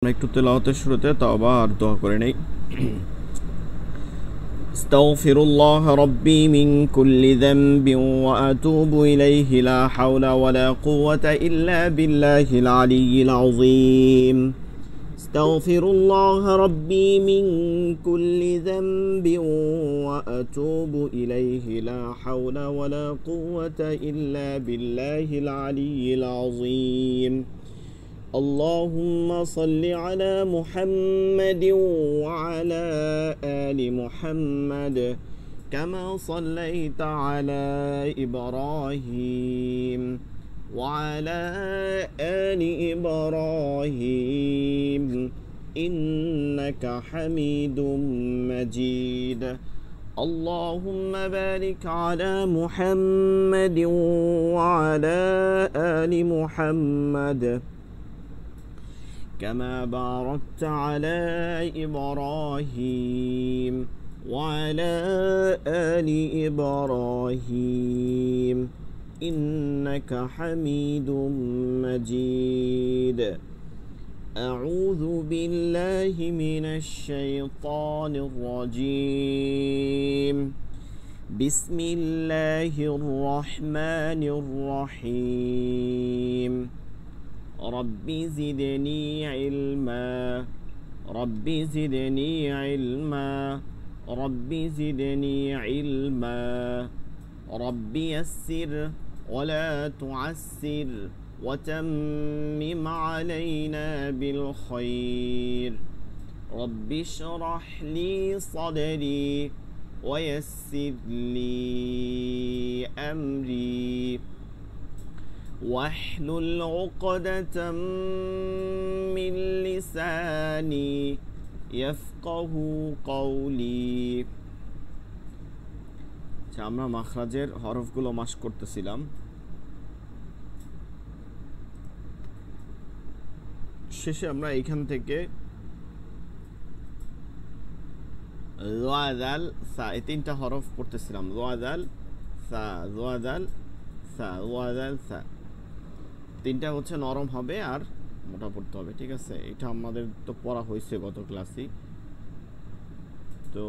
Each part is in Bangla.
আমরা একটু তেলাওয়াতের শুরুতে তওবা আর দোয়া করে নেই। আস্তাগফিরুল্লাহ রাব্বি মিন কুল্লি যামবিন ওয়া আতুবু ইলাইহি লা হাওলা ওয়া লা কুওয়াতা ইল্লা বিল্লাহিল আলিয়্যিল আযীম। আস্তাগফিরুল্লাহ রাব্বি মিন কুল্লি যামবিন ওয়া আতুবু ইলাইহি লা হাওলা ওয়া লা কুওয়াতা ইল্লা বিল্লাহিল আলিয়্যিল আযীম। اللهم صل على محمد وعلى آل محمد كما صليت على إبراهيم وعلى آل إبراهيم إنك حميد مجيد. اللهم بارك على محمد وعلى آل محمد كما باركت على إبراهيم وعلى آل إبراهيم إنك حميد مجيد. أعوذ بالله من الشيطان الرجيم. بسم الله الرحمن الرحيم. رب زدني علما رب زدني علما رب زدني علما رب يسر ولا تعسر وتمم علينا بالخير. رب اشرح لي صدري ويسر لي أمري واحلل عقدة من لساني يفقه قولي. আমরা মাখরাজের হরফগুলো মাস করতেছিলাম। শেষে আমরা এইখান থেকে যাল সা এই তিনটা হরফ পড়তেছিলাম। যাল সা যাল সা যাল সা, তিনটা হচ্ছে নরম হবে আর মোটা পড়তে হবে, ঠিক আছে? এটা আমাদের তো পড়া হয়েছে গত ক্লাসে। তো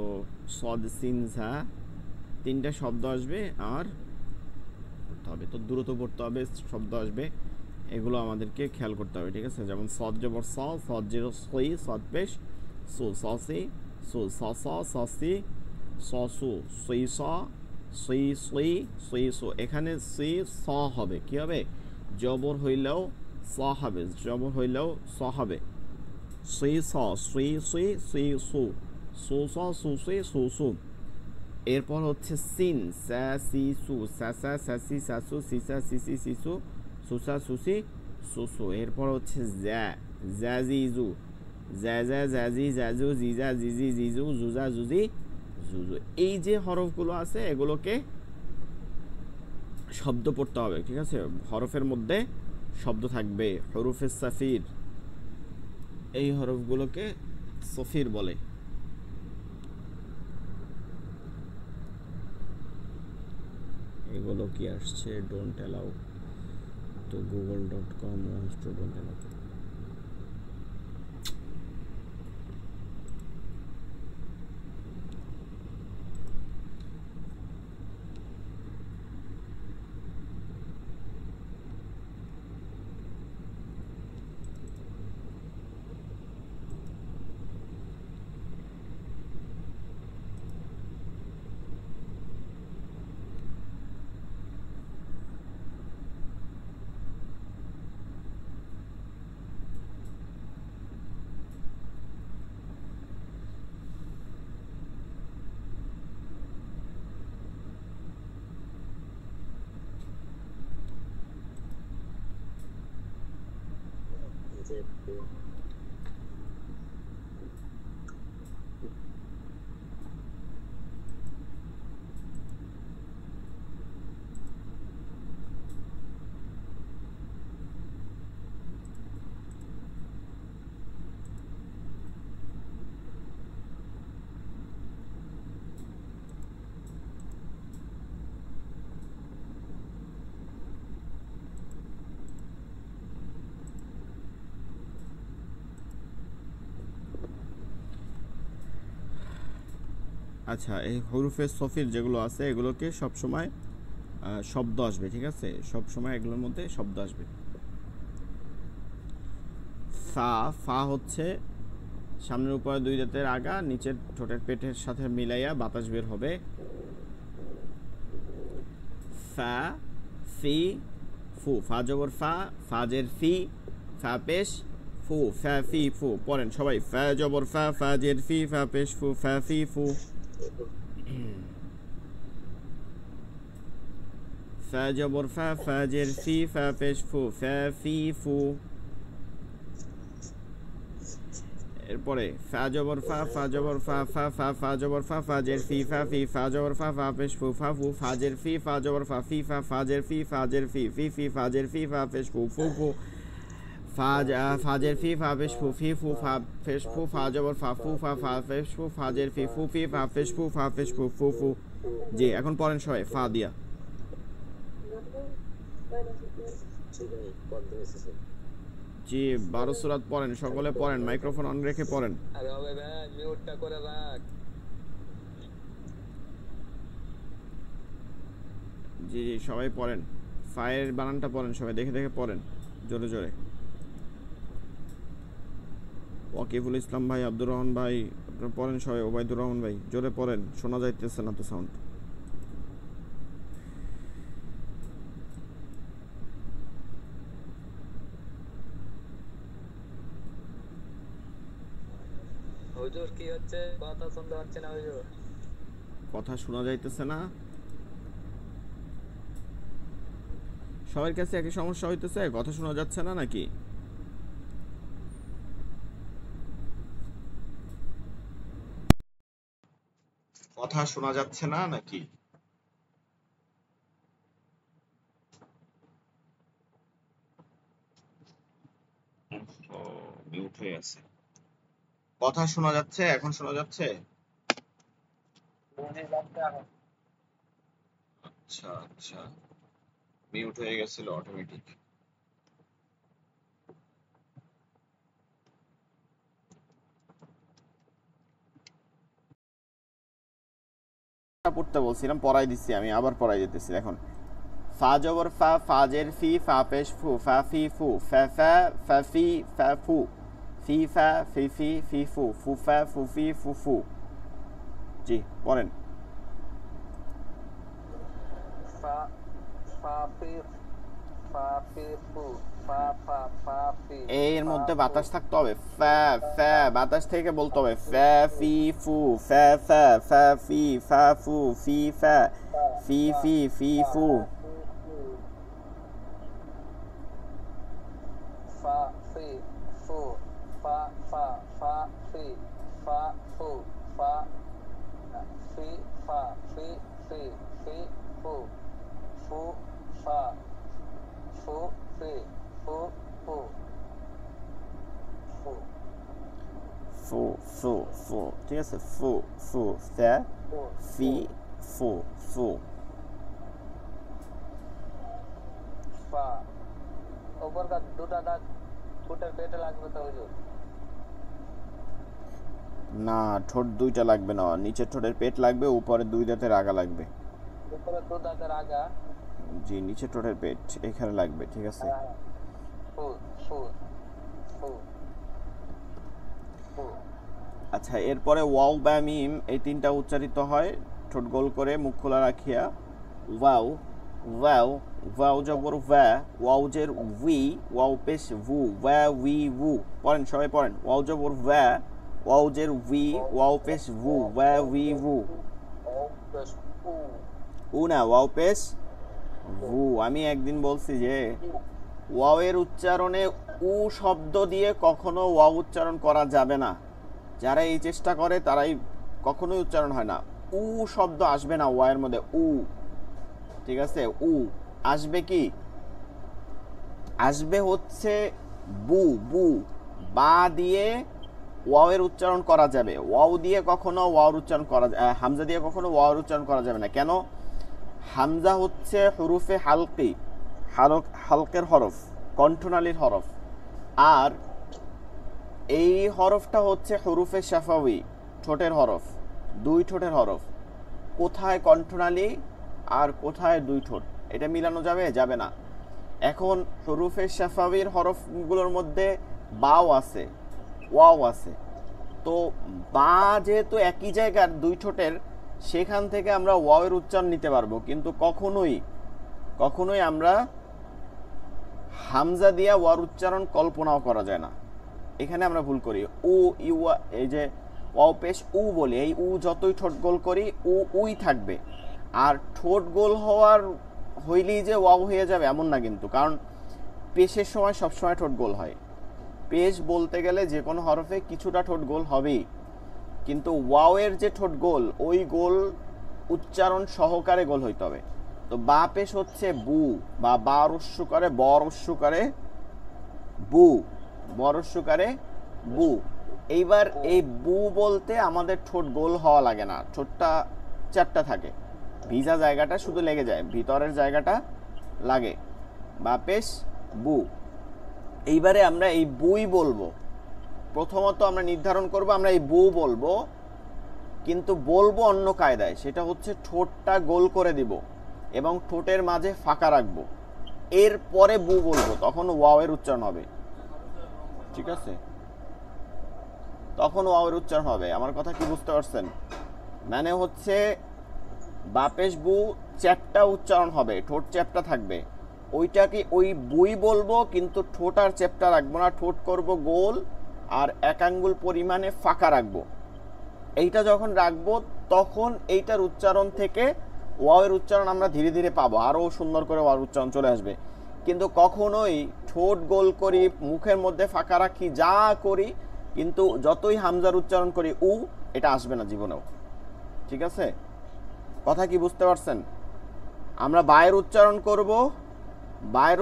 সদ সিন ঝা তিনটা শব্দ আসবে আর পড়তে হবে, তো দ্রুত পড়তে হবে, শব্দ আসবে, এগুলো আমাদেরকে খেয়াল করতে হবে, ঠিক আছে? যেমন সদ জবর স, সদ জেরো সই, সদ পেশ সু, সসি সু, স স সসি স সু, সই স সই সই সই সু। এখানে সি স হবে, কি হবে? জবর হইলেও স হবে, জবর হইলেও স হবে। সুই স সুই সুই সুই সু, সু স সু সুই সু সু। এরপর হচ্ছে সিন সা সি সু, সা সা সা সি সা সু, সি সা সি সি সি সু, সু সা সু সি সু সু। এরপর হচ্ছে জ্যা জ্যা জি জু, জ্যা জ্যা জ্যা জি জ্যা জু, জি জা জি জি জি জু, জুজা জুজি জুজু। এই যে হরফগুলো আছে এগুলোকে শব্দ পড়তে হবে, ঠিক আছে? হরফের মধ্যে শব্দ থাকবে, হরফে সাফির, এই হরফগুলোকে সফির বলে। এগুলো কি আসছে? ডোন্ট অ্যালাউ, তো google.com ডোন্ট অ্যালাউ। আচ্ছা, এই হরফে সফির যেগুলো আছে এগুলোকে সবসময় শব্দ আসবে, ঠিক আছে? সবসময় এগুলোর মধ্যে শব্দ আসবে। ফা, ফা হচ্ছে সামনের উপরে দুই দাঁতের আগা, নিচের ঠোঁটের পেটের সাথে মিলাইয়া বাতাস বের হবে। ফা, ফি, ফু। ফা জবর ফা, ফাজের ফি, ফা পেশ ফু, ফা ফি ফু। পড়েন সবাই, ফা জবর ফা, ফাজের ফি, ফা পেশ ফু, ফা ফি ফু। ফা জবর ফা, ফাজের ফি, ফা পেশ ফু, ফা ফি ফু। এরপরে ফা জবর ফা, ফা জবর ফা, ফা ফা, ফা জবর ফা, ফাজের ফি, ফা ফি, ফা জবর ফা, ফা পেশ ফু, ফা ফু, ফাজের ফি, ফা জবর ফা, ফি ফা, ফাজের ফি, ফাজের ফি, ফি ফি, ফাজের ফি, ফা পেশ ফু, ফু ফু, ফাজের ফি, ফা পেশ ফু, ফি ফু, ফা পেশ ফু, ফা জবর ফা, ফু ফা, ফা পেশ ফু, ফাজের ফি, ফু ফি, ফা পেশ ফু, ফা পেশ ফু, ফু ফু। জি, এখন পড়েন সবাই ফা দিয়া। জি, 12 সূরাত পড়েন, সকলে পড়েন, মাইক্রোফোন অন রেখে পড়েন। আরে হবে ভাই, মিউটটা করে রাখ। জি জি, সবাই পড়েন, ফায়ের বানানটা পড়েন, সবাই দেখে দেখে পড়েন, জোরে জোরে। ওয়াকিফুল ইসলাম ভাই, আব্দুর রহমান ভাই, আপনারা পড়েন সবাই, ওবায়দুর রহমান ভাই, জোরে পড়েন, শোনা যাইতেছে না তো সাউন্ড। হুজুর কি হচ্ছে? কথা শুনতে পাচ্ছে না হুজুর। কথা শোনা যাইতেছে না? সবার কাছে একই সমস্যা হইতেছে, কথা শোনা যাচ্ছে না নাকি? কথা শোনা যাচ্ছে না নাকি? মিউট হয়ে আছে। কথা শোনা যাচ্ছে? এখন শোনা যাচ্ছে? আচ্ছা আচ্ছা, মিউট হয়ে গেছিল অটোমেটিক। পড়তে বলছিলাম, পড়াই দিচ্ছি, আমি আবার পড়াই দিতেছি। এখন ফা জবর ফা, ফাজের ফি, ফা পেশ ফু, ফা ফি ফু, ফা ফা, ফা ফি, ফা ফু, ফি ফা, ফি ফি, ফি ফু, ফু ফা, ফু ফি, ফু ফু। জি, পড়েন। ফা ফা ফি ফা ফি ফু, ফা ফা, ফা ফি। এর মধ্যে বাতাস থাকতে হবে, ফা ফা, বাতাস থেকে বলতে হবে ফা ফি ফু, ফা ফা, ফা ফি, ফা ফু, ফি ফা, ফি ফি, ফি ফু। ফা ফি ফু, ফা ফা, ফা ফি, ফা ফু, ফা ফি, ফা ফি, ফি ফি ফু, ফু ফা, ফু ফি, ফু ফু, ফু ফু ফু ফু, ঠিক আছে? ফু ফু, ফা ফি ফু, ফু। ফা উপর का দুটা দাঁত ঠোঁটের পেটে লাগবে তো হুজুর? না, ঠোঁট দুইটা লাগবে না, নিচের ঠোঁটের পেট লাগবে, উপরে দুই দাঁতের আগা লাগবে। উপরে দু দাঁতের আগা। জি, নিচের ঠোঁটের পেট এখানে লাগবে, ঠিক আছে? ফু ফু ফু ফু। আচ্ছা, এরপরে ওয়াও বা মিম এই তিনটা উচ্চারিত হয় ঠোঁট গোল করে, মুখ খোলা রাখিয়া। ওয়াও, ওয়াও, ওয়াও জবর ওয়া, ওয়াও জের উই, ওয়াও পেশ ভু, ওয়া উই ভু। পড়েন সবাই পড়েন, ওয়াও জবর ওয়া, ওয়াও জের উই, ওয়াও পেশ ভু, ওয়া উই ভু। উ না, ওয়াও পেশ ভু। আমি একদিন বলছি যে ওয়াও এর উচ্চারণে উ শব্দ দিয়ে কখনো ওয়াও উচ্চারণ করা যাবে না। যারা এই চেষ্টা করে তারাই কখনোই উচ্চারণ হয় না। উ শব্দ আসবে না ওয়া এর মধ্যে, উ, ঠিক আছে? উ আসবে কি? আসবে হচ্ছে বু, বু। বা দিয়ে ওয়াও এর উচ্চারণ করা যাবে, ওয়াও দিয়ে কখনো ওয়াওর উচ্চারণ করা, হামজা দিয়ে কখনো ওয়াওর উচ্চারণ করা যাবে না। কেন? হামজা হচ্ছে হরুফে হালকি, হালকের হরফ, কণ্ঠনালীর হরফ। আর এই হরফটা হচ্ছে হরুফে শাফাউই, ঠোঁটের হরফ। দুই ঠোঁটের হরফ। কোথায় কণ্ঠনালী আর কোথায় দুই ঠোঁট, এটা মিলানো যাবে? যাবে না। এখন হরুফে শাফাবির হরফগুলোর মধ্যে বাও আছে, ওয়াও আছে, তো বা যেহেতু একই জায়গার দুই ঠোঁটের, সেখান থেকে আমরা ওয়াওয়ের উচ্চারণ নিতে পারবো, কিন্তু কখনোই আমরা হামজা দিয়া ওয়ার উচ্চারণ কল্পনাও করা যায় না। এখানে আমরা ভুল করি। উ ইউ, এই যে ওয়াও পেশ উ বলি, এই উ যতই ঠোঁট গোল করি উই থাকবে। আর ঠোঁট গোল হইলেই যে ওয়াও হয়ে যাবে এমন না কিন্তু, কারণ পেশের সময় সবসময় ঠোঁট গোল হয়। পেশ বলতে গেলে যে কোনো হরফে কিছুটা ঠোঁট গোল হবেই, কিন্তু ওয়াওয়ের যে ঠোঁট গোল, ওই গোল উচ্চারণ সহকারে গোল হইতে হবে। তো বা পেশ হচ্ছে বু, বা বা রস্যু করে ব রস্যু করে বু, ব রস্যু করে বু। এইবার এই বু বলতে আমাদের ঠোঁট গোল হওয়া লাগে না, ঠোঁটটা চারটা থাকে, ভিজা জায়গাটা শুধু লেগে যায়, ভিতরের জায়গাটা লাগে। বা পেশ বু। এইবারে আমরা এই বুই বলবো। প্রথমত আমরা নির্ধারণ করব আমরা এই বু বলবো, কিন্তু বলবো অন্য কায়দায়। সেটা হচ্ছে ঠোঁটটা গোল করে দিব এবং ঠোঁটের মাঝে ফাঁকা রাখবো, এরপরে বু বলবো, তখন ওয়াওয়ের উচ্চারণ হবে। ঠিক আছে, তখন ওয়াওয়ের উচ্চারণ হবে। আমার কথা কি বুঝতে পারছেন? মানে হচ্ছে বাপেশ বু চ্যাপটা উচ্চারণ হবে, ঠোঁট চ্যাপটা থাকবে, ওইটাকে ওই বুই বলবো, কিন্তু ঠোঁট আর চ্যাপটা রাখবো না, ঠোঁট করব গোল আর এক আঙ্গুল পরিমাণে ফাঁকা রাখবো। এইটা যখন রাখবো তখন এইটার উচ্চারণ থেকে ওয়াওয়ের উচ্চারণ আমরা ধীরে ধীরে পাবো, আরও সুন্দর করে ওয়াওয়ের উচ্চারণ চলে আসবে। কিন্তু কখনোই ঠোঁট গোল করি, মুখের মধ্যে ফাঁকা রাখি, যা করি, কিন্তু যতই হামজার উচ্চারণ করি এটা আসবে না জীবনেও। ঠিক আছে, কথা কি বুঝতে পারছেন? আমরা বায়ের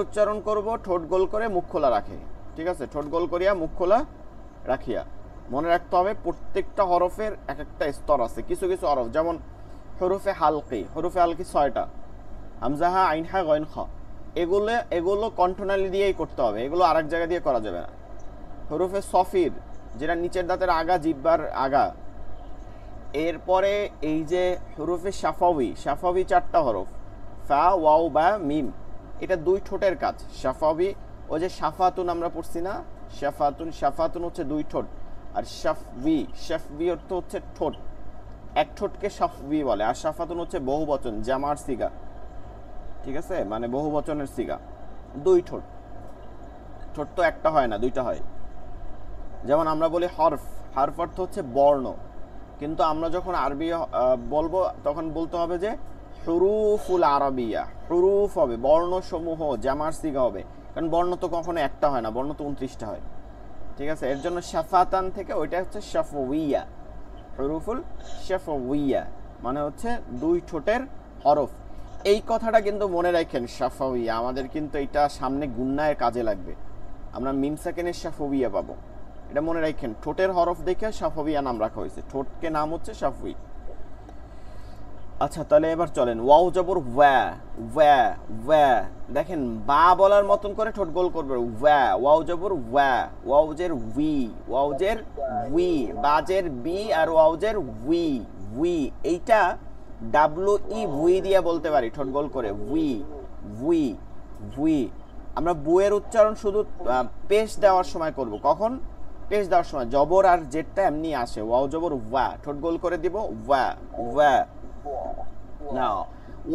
উচ্চারণ করব ঠোঁট গোল করে মুখ খোলা রাখে। ঠিক আছে, ঠোঁট গোল করিয়া মুখ খোলা রাখিয়া। মনে রাখতে হবে প্রত্যেকটা হরফের এক একটা স্তর আছে। কিছু কিছু হরফ যেমন হরফে হালকি 6টা, হামজাহা আইনহা গয়ন খ, এগুলো কণ্ঠনালী দিয়েই করতে হবে, এগুলো আরেক জায়গা দিয়ে করা যাবে না। হরফে সফির, যেটা নিচের দাঁতের আগা, জিহ্বার আগা। এরপরে এই যে হরফে সাফাবি 4টা হরফ, ফা ওয়াও বা মিম, এটা দুই ঠোঁটের কাজ। সাফাবি, ওই যে সাফাতুন আমরা পড়ছি না, সাফাতুন হচ্ছে দুই ঠোঁট, আর শাফবি অর্থ হচ্ছে ঠোঁট, এক ঠোঁটকে শাফবি বলে। আর সাফাতুন হচ্ছে বহুবচন, জামার সিগা। ঠিক আছে, মানে বহুবচনের সিগা, দুই ঠোঁট। ঠোঁট তো একটা হয় না, দুইটা হয়। যেমন আমরা বলি হরফ অর্থ হচ্ছে বর্ণ, কিন্তু আমরা যখন আরবি বলবো তখন বলতে হবে যে হুরুফুল আরবিয়া, হুরুফ হবে বর্ণসমূহ, জামার সিগা হবে, কারণ বর্ণ তো কখনো একটা হয় না, বর্ণ তো 29টা হয়। ঠিক আছে, এর জন্য শাফাতান থেকে ওইটা হচ্ছে শাফওয়িয়া, হুরুফুল শাফওয়িয়া মানে হচ্ছে দুই ঠোঁটের হরফ। এই কথাটা কিন্তু মনে রাখেন, শাফওয়িয়া আমাদের কিন্তু এটা সামনে গুন্নায়ের কাজে লাগবে, আমরা মিম সাকিনের শাফওয়িয়া পাবো। এটা মনে রাখেন, ঠোঁটের হরফ দেখে শাফওয়িয়া নাম রাখা হয়েছে, ঠোঁটকে নাম হচ্ছে শাফওয়ি। আচ্ছা, তাহলে এবার চলেন ওয়াও জবর ওয়া। দেখেন বা বলার মতন করে ঠোঁট গোল করবে, ওয়াও জবর ওয়াওজের উই, বাজের বি, আর ওয়াওজের উই। এইটা উই দিয়ে বলতে পারি ঠোঁট গোল করে, উই। আমরা বুয়ের উচ্চারণ শুধু পেশ দেওয়ার সময় করব। কখন? পেশ দেওয়ার সময়। জবর আর জেরটা এমনি আসে, ওয়াও জবর ওয়া, ঠোঁট গোল করে দিব, ওয়া। না,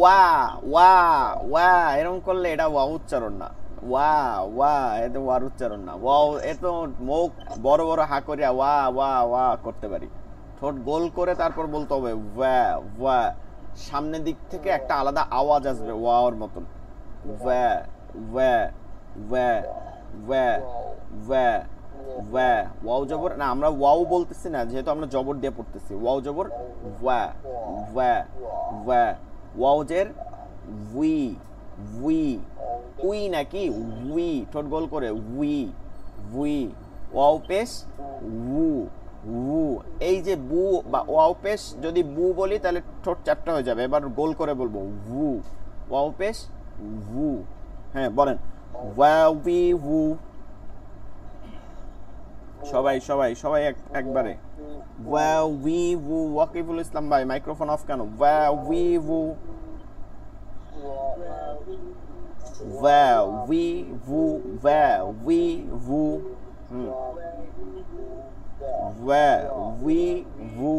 ওয়া এরকম করলে এটা ওয়া উচ্চারণ না, ওয়া এত ওয়ার উচ্চারণ না। ওয়াও এত মুখ বড় বড় হা করিয়া ওয়া করতে পারি, ঠোঁট গোল করে তারপর বলতে হবে ওয়া। সামনের দিক থেকে একটা আলাদা আওয়াজ আসবে ওয়ার মতন, ওয়াও জবর না, আমরা ওয়াও বলতেছি না, যেহেতু আমরা জবর দিয়ে পড়তেছি। ওয়াও জবর ওয়া, ওয়াওজের উই নাকি উই, ঠোঁট গোল করে উই। ওয়াও পেশ উ। এই যে বু বা ওয়াও পেশ যদি বু বলি তাহলে ঠোঁট 4টা হয়ে যাবে, এবার গোল করে বলবো ওয়াও পেশ উ। হ্যাঁ বলেন, সবাই একবারে ওয়া উই উ ওয়াকিফুল ইসলাম ভাই মাইক্রোফোন অফ কেন ওয়া উই উ ওয়া উই উ ওয়া উই উ ওয়া উই উ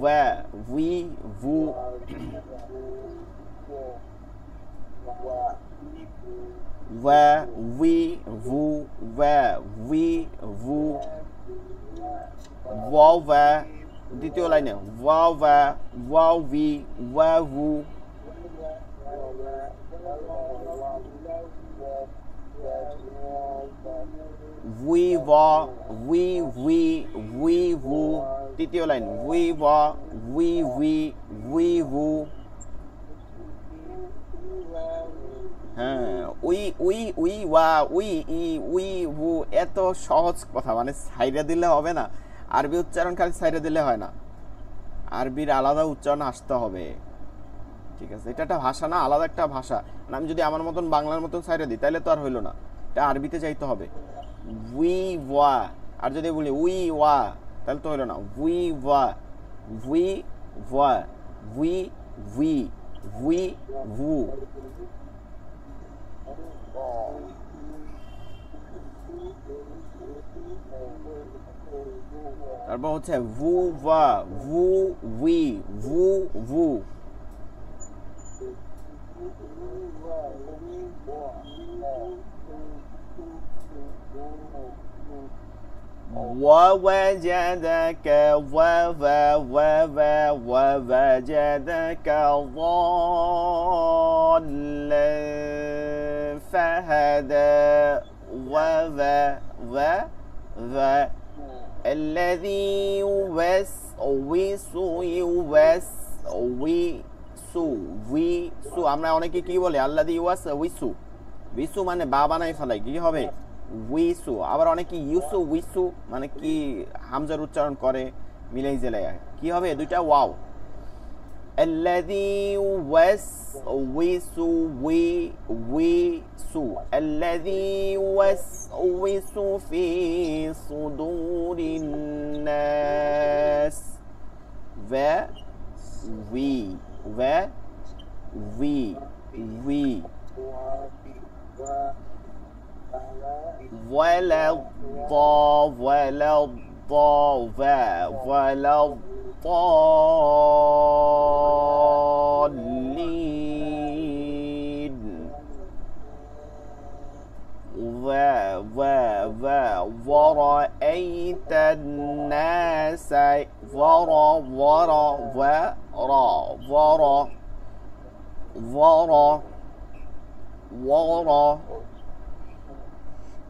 ওয়া উই উ ওয়া উই উ ওয়া উই উ ওয়াও ওয়া দ্বিতীয় লাইনে ওয়াও ওয়া ওয়াও উই ওয়া উ উই ওয়া উই উই উই উ তৃতীয় লাইন উই ওয়া উই উই উই উ হ্যাঁ উই উই উই ওয়া উই ই উই উ এত সহজ কথা মানে সাইডে দিলে হবে না আরবি উচ্চারণ খালি সাইডে দিলে হয় না আরবির আলাদা উচ্চারণ আসতে হবে ঠিক আছে এটা একটা ভাষা না আলাদা একটা ভাষা আমি যদি আমার মতন বাংলার মতন সাইডে দিই তাহলে তো আর হইলো না এটা আরবিতে চাইতে হবে উই ওয়া আর যদি বলি উই ওয়া তাহলে তো হইলো না উই ওয়া উই ওয়া উই উই উই উ তারপর হচ্ছে ভু ওয়া ভু উই ভু ভু ووجدك ووجدك ضالا فهدى الذي يوسوس আমরা অনেকে কি বলে আল্লাযী উইসু মানে বা বানাই ফেলাই কি হবে উইসু আবার অনেকে ইউসু উইসু মানে কি হামজার উচ্চারণ করে মিলাই জেলায় কি হবে দুইটা ওয়াও الذي يوسوس الذي يوسوس في صدور الناس وي ولا الضالين ورأيت الناس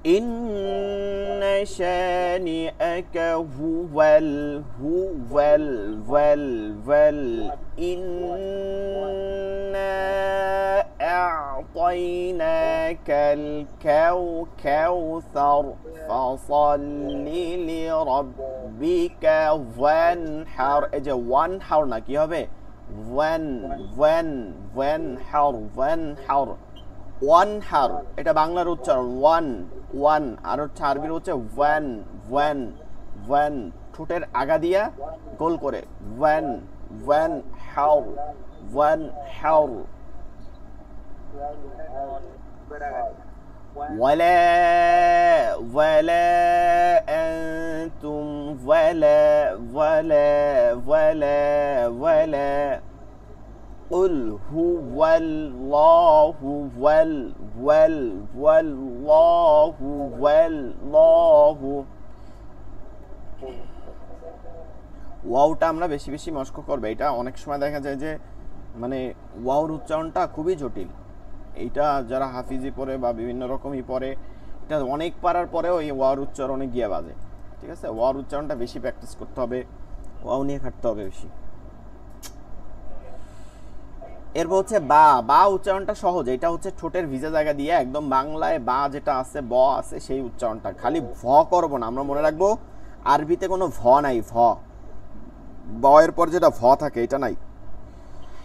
إن شانئك هو إنا أعطيناك الكوثر فصل لربك وانحر اجا وانحر না কি হবে ওয়ানহার এটা বাংলার উচ্চারণ ওয়ান আর হচ্ছে আরবির হচ্ছে ওয়ান ঠোঁটের আগা দিয়া গোল করে ওয়ান হাউর ولا أنتم ولا قل هو الله والله ওয়াওটা আমরা বেশি বেশি মস্ক করবে এটা অনেক সময় দেখা যায় যে মানে ওয়াওর উচ্চারণটা খুবই জটিল এইটা যারা হাফিজি পড়ে বা বিভিন্ন রকমই পড়ে এটা অনেক পারার পরেও এই ওয়াওর উচ্চারণে গিয়ে বাজে ঠিক আছে ওয়াওর উচ্চারণটা বেশি প্র্যাকটিস করতে হবে ওয়াও নিয়ে খাটতে হবে বেশি এরপর হচ্ছে বা উচ্চারণটা সহজ এটা হচ্ছে ঠোঁটের ভিজা জায়গা দিয়ে একদম বাংলায় বা যেটা আছে ব আছে সেই উচ্চারণটা খালি ভ করবো না আমরা মনে রাখবো আরবিতে কোনো ভ নাই ব এর পর যেটা ভ থাকে এটা নাই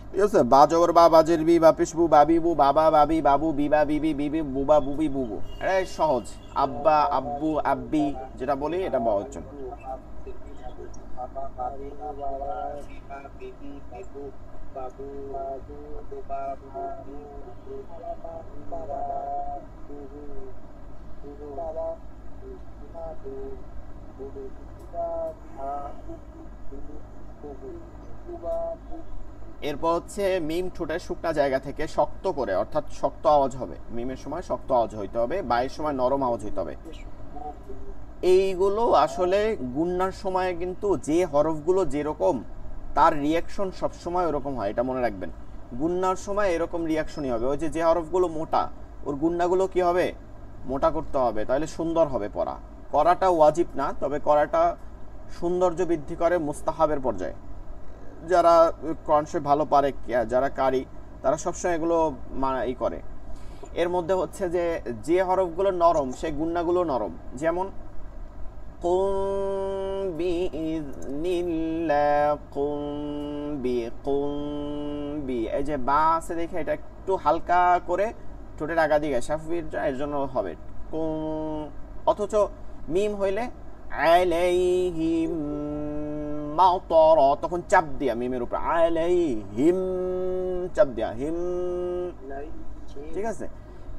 ঠিক আছে বা জবর বা বাজের বি বা পিসবু বাবিবু বাবা বাবি বাবু বিবা বিবি বিবি বুবা বুবি বুবু এটা সহজ আব্বা আব্বু আব্বি যেটা বলি এটা ব উচ্চারণ বাবা বাবু বাবা বিমা বিবি বিবু বাবু বাবু বাবু বাবা বাবা বুবু বুবু বাবা বাবু বুবু বাবা বুবু বাবু। এরপর হচ্ছে মিম ঠোঁটের শুকনা জায়গা থেকে শক্ত করে, অর্থাৎ শক্ত আওয়াজ হবে। মিমের সময় শক্ত আওয়াজ হইতে হবে, বায়ের সময় নরম আওয়াজ হইতে হবে। এইগুলো আসলে গুন্নার সময় কিন্তু যে হরফগুলো যেরকম তার রিয়াকশন সবসময় ওরকম হয়, এটা মনে রাখবেন। গুন্নার সময় এরকম রিয়াকশনই হবে। ওই যে হরফগুলো মোটা, ওর গুন্নাগুলো কি হবে, মোটা করতে হবে, তাহলে সুন্দর হবে পড়া। করাটা ওয়াজিব না, তবে করাটা সৌন্দর্য বৃদ্ধি করে মুস্তাহাবের পর্যায়ে। যারা কোরআন শরীফ ভালো পারে, যারা কারি, তারা সবসময় এগুলো ই করে। এর মধ্যে হচ্ছে যে হরফগুলো নরম সেই গুন্নাগুলো নরম। যেমন কুম্বি ইযনিল্লাহ, কুম্বি, এই যে বা আছে দেখে এটা একটু হালকা করে ঠোঁটের আগা দিকে শাফির, এর জন্য হবে কুম। অথচ মিম হইলে আলাইহিম মাতর, তখন চাপ দিয়া মিমের উপর, আলাইহিম চাপ দিয়া হিম, ঠিক আছে।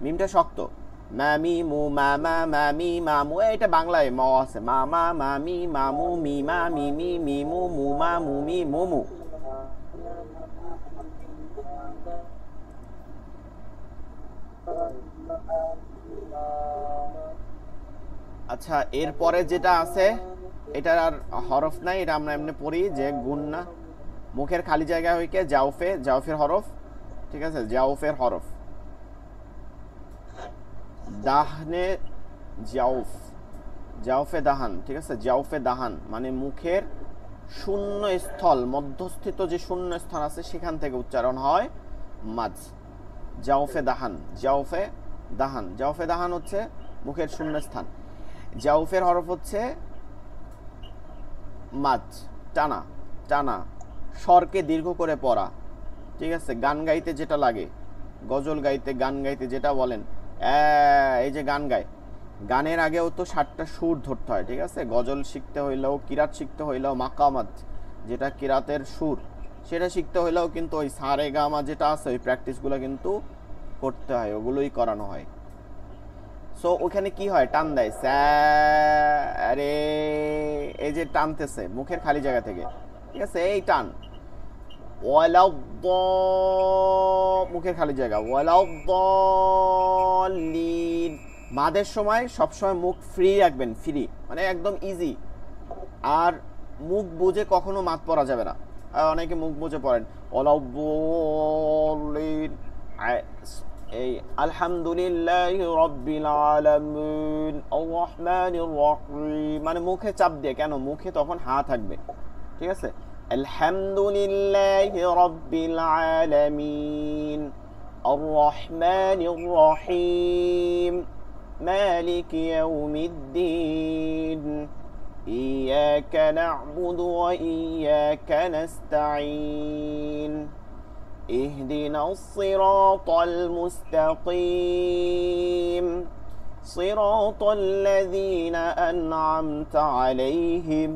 মিমটা শক্ত। মামি মু মামা মামি মামু, এটা বাংলায় ম আছে, মামা মামি মামু মিমা মিমি মিমু মুমা মুমি মুমু। আচ্ছা, এরপরে যেটা আছে এটার আর হরফ নাই, এটা আমরা এমনি পড়ি যে গুন্না মুখের খালি জায়গা হইকে জাউফে, জাউফের হরফ, ঠিক আছে, জাউফের হরফ। দাহনে জাউফ, জাউফে দাহান, ঠিক আছে, জাউফে দাহান মানে মুখের শূন্য স্থল, মধ্যস্থিত যে শূন্য স্থান আছে সেখান থেকে উচ্চারণ হয় মাজ। জাউফে দাহান, জাউফে দাহান, জাউফে দাহান হচ্ছে মুখের শূন্য স্থান। জাউফের হরফ হচ্ছে মাজ, টানা টানা, স্বরকে দীর্ঘ করে পড়া, ঠিক আছে। গান গাইতে যেটা লাগে, গজল গাইতে, গান গাইতে যেটা বলেন, এই যে গান গায়, গানের আগেও তো 7টা সুর ধরতে হয়, ঠিক আছে। গজল শিখতে হইলেও, কিরাত শিখতে হইলেও মাকামাত, যেটা কিরাতের সুর, সেটা শিখতে হইলেও কিন্তু ওই সারে গামা যেটা আছে ওই প্র্যাকটিসগুলো কিন্তু করতে হয়, ওগুলোই করানো হয়। সো ওখানে কি হয়, টান দেয়, আরে এই যে টানতেছে মুখের খালি জায়গা থেকে, ঠিক আছে, এই টান। মুখের খালি জায়গা, ওয়ালাউদ্দাল্লিন। মাদের সময় সবসময় মুখ ফ্রি রাখবেন, ফ্রি মানে একদম ইজি। আর মুখ বুঝে কখনো মাত পড়া যাবে না। অনেকে মুখ বুঝে পড়েন, ওয়ালাউদ্দাল্লিন, এই আলহামদুলিল্লাহি রাব্বিল আলামিন আর রহমানির রহিম, মানে মুখে চাপ দিয়ে, কেন, মুখে তখন হা থাকবে, ঠিক আছে। আলহামদুলিল্লাহি রাব্বিল আলামিন আর রহমানির রহিম মালিকি ইয়াউমিদ্দিন ইয়াকা না'বুদু ওয়া ইয়াকা নাস্তাঈন اهدنا الصراط المستقيم صراط الذين أنعمت عليهم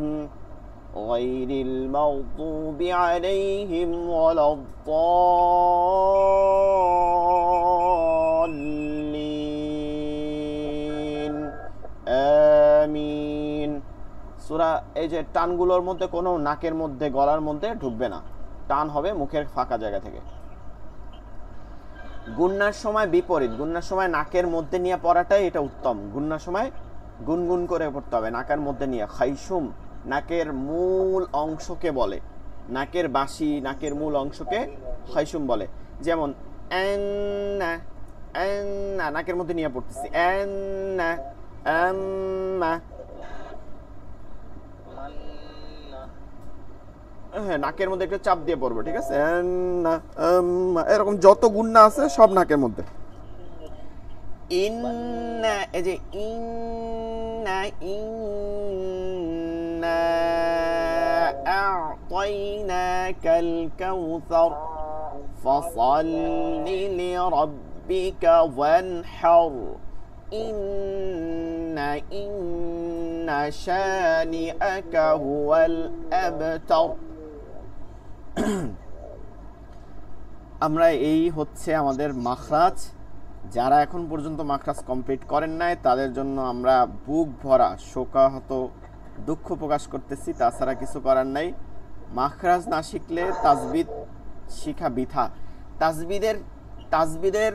غير المغضوب عليهم ولا الضالين آمين। সূরা এই যে টানগুলোর মধ্যে কোনো নাকের মধ্যে, গলার মধ্যে ঢুকবে না, টান হবে মুখের ফাঁকা জায়গা থেকে। গুন্নার সময় বিপরীত, গুন্নার সময় নাকের মধ্যে নিয়ে পড়াটাই এটা উত্তম। গুন্নার সময় গুনগুন করে পড়তে হবে, নাকের মধ্যে নিয়ে। খাইসুম নাকের মূল অংশকে বলে, নাকের বাসি, নাকের মূল অংশকে খাইসুম বলে। যেমন নাকের মধ্যে নিয়ে পড়তেছি, হ্যাঁ, নাকের মধ্যে একটু চাপ দিয়ে পড়বো, ঠিক আছে। এরকম যত গুন্না আছে সব নাকের মধ্যে। ইন্না, এই যে ইন্না, ইন্না আ'তাইনাকাল কাউসার ফাসাল্লি লিরাব্বিকা ওয়ানহার ইন্না ইন্না শানিআকা হুয়াল আবতার। আমরা এই হচ্ছে আমাদের মাখরাজ। যারা এখন পর্যন্ত মাখরাজ কমপ্লিট করেন নাই তাদের জন্য আমরা বুক ভরা শোকাহত দুঃখ প্রকাশ করতেছি, তাছাড়া কিছু করার নাই। মাখরাজ না শিখলে তাজবিদ শিখা বৃথা। তাজবিদের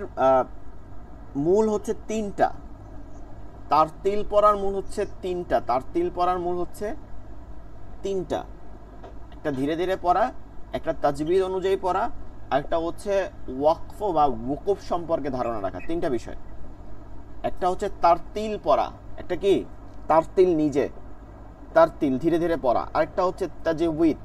মূল হচ্ছে তিনটা, তারতিল পড়ার মূল হচ্ছে তিনটা, তারতিল পড়ার মূল হচ্ছে তিনটা। একটা ধীরে ধীরে পড়া, একটা তাজবিদ অনুযায়ী পড়া, একটা হচ্ছে ওয়াকফ বা ওকুফ সম্পর্কে ধারণা রাখা। তিনটা বিষয়। একটা হচ্ছে তারতিল পড়া, একটা কি তারতিল নিজে, তারতিল ধীরে ধীরে পড়া। আরেকটা হচ্ছে তাজউইদ,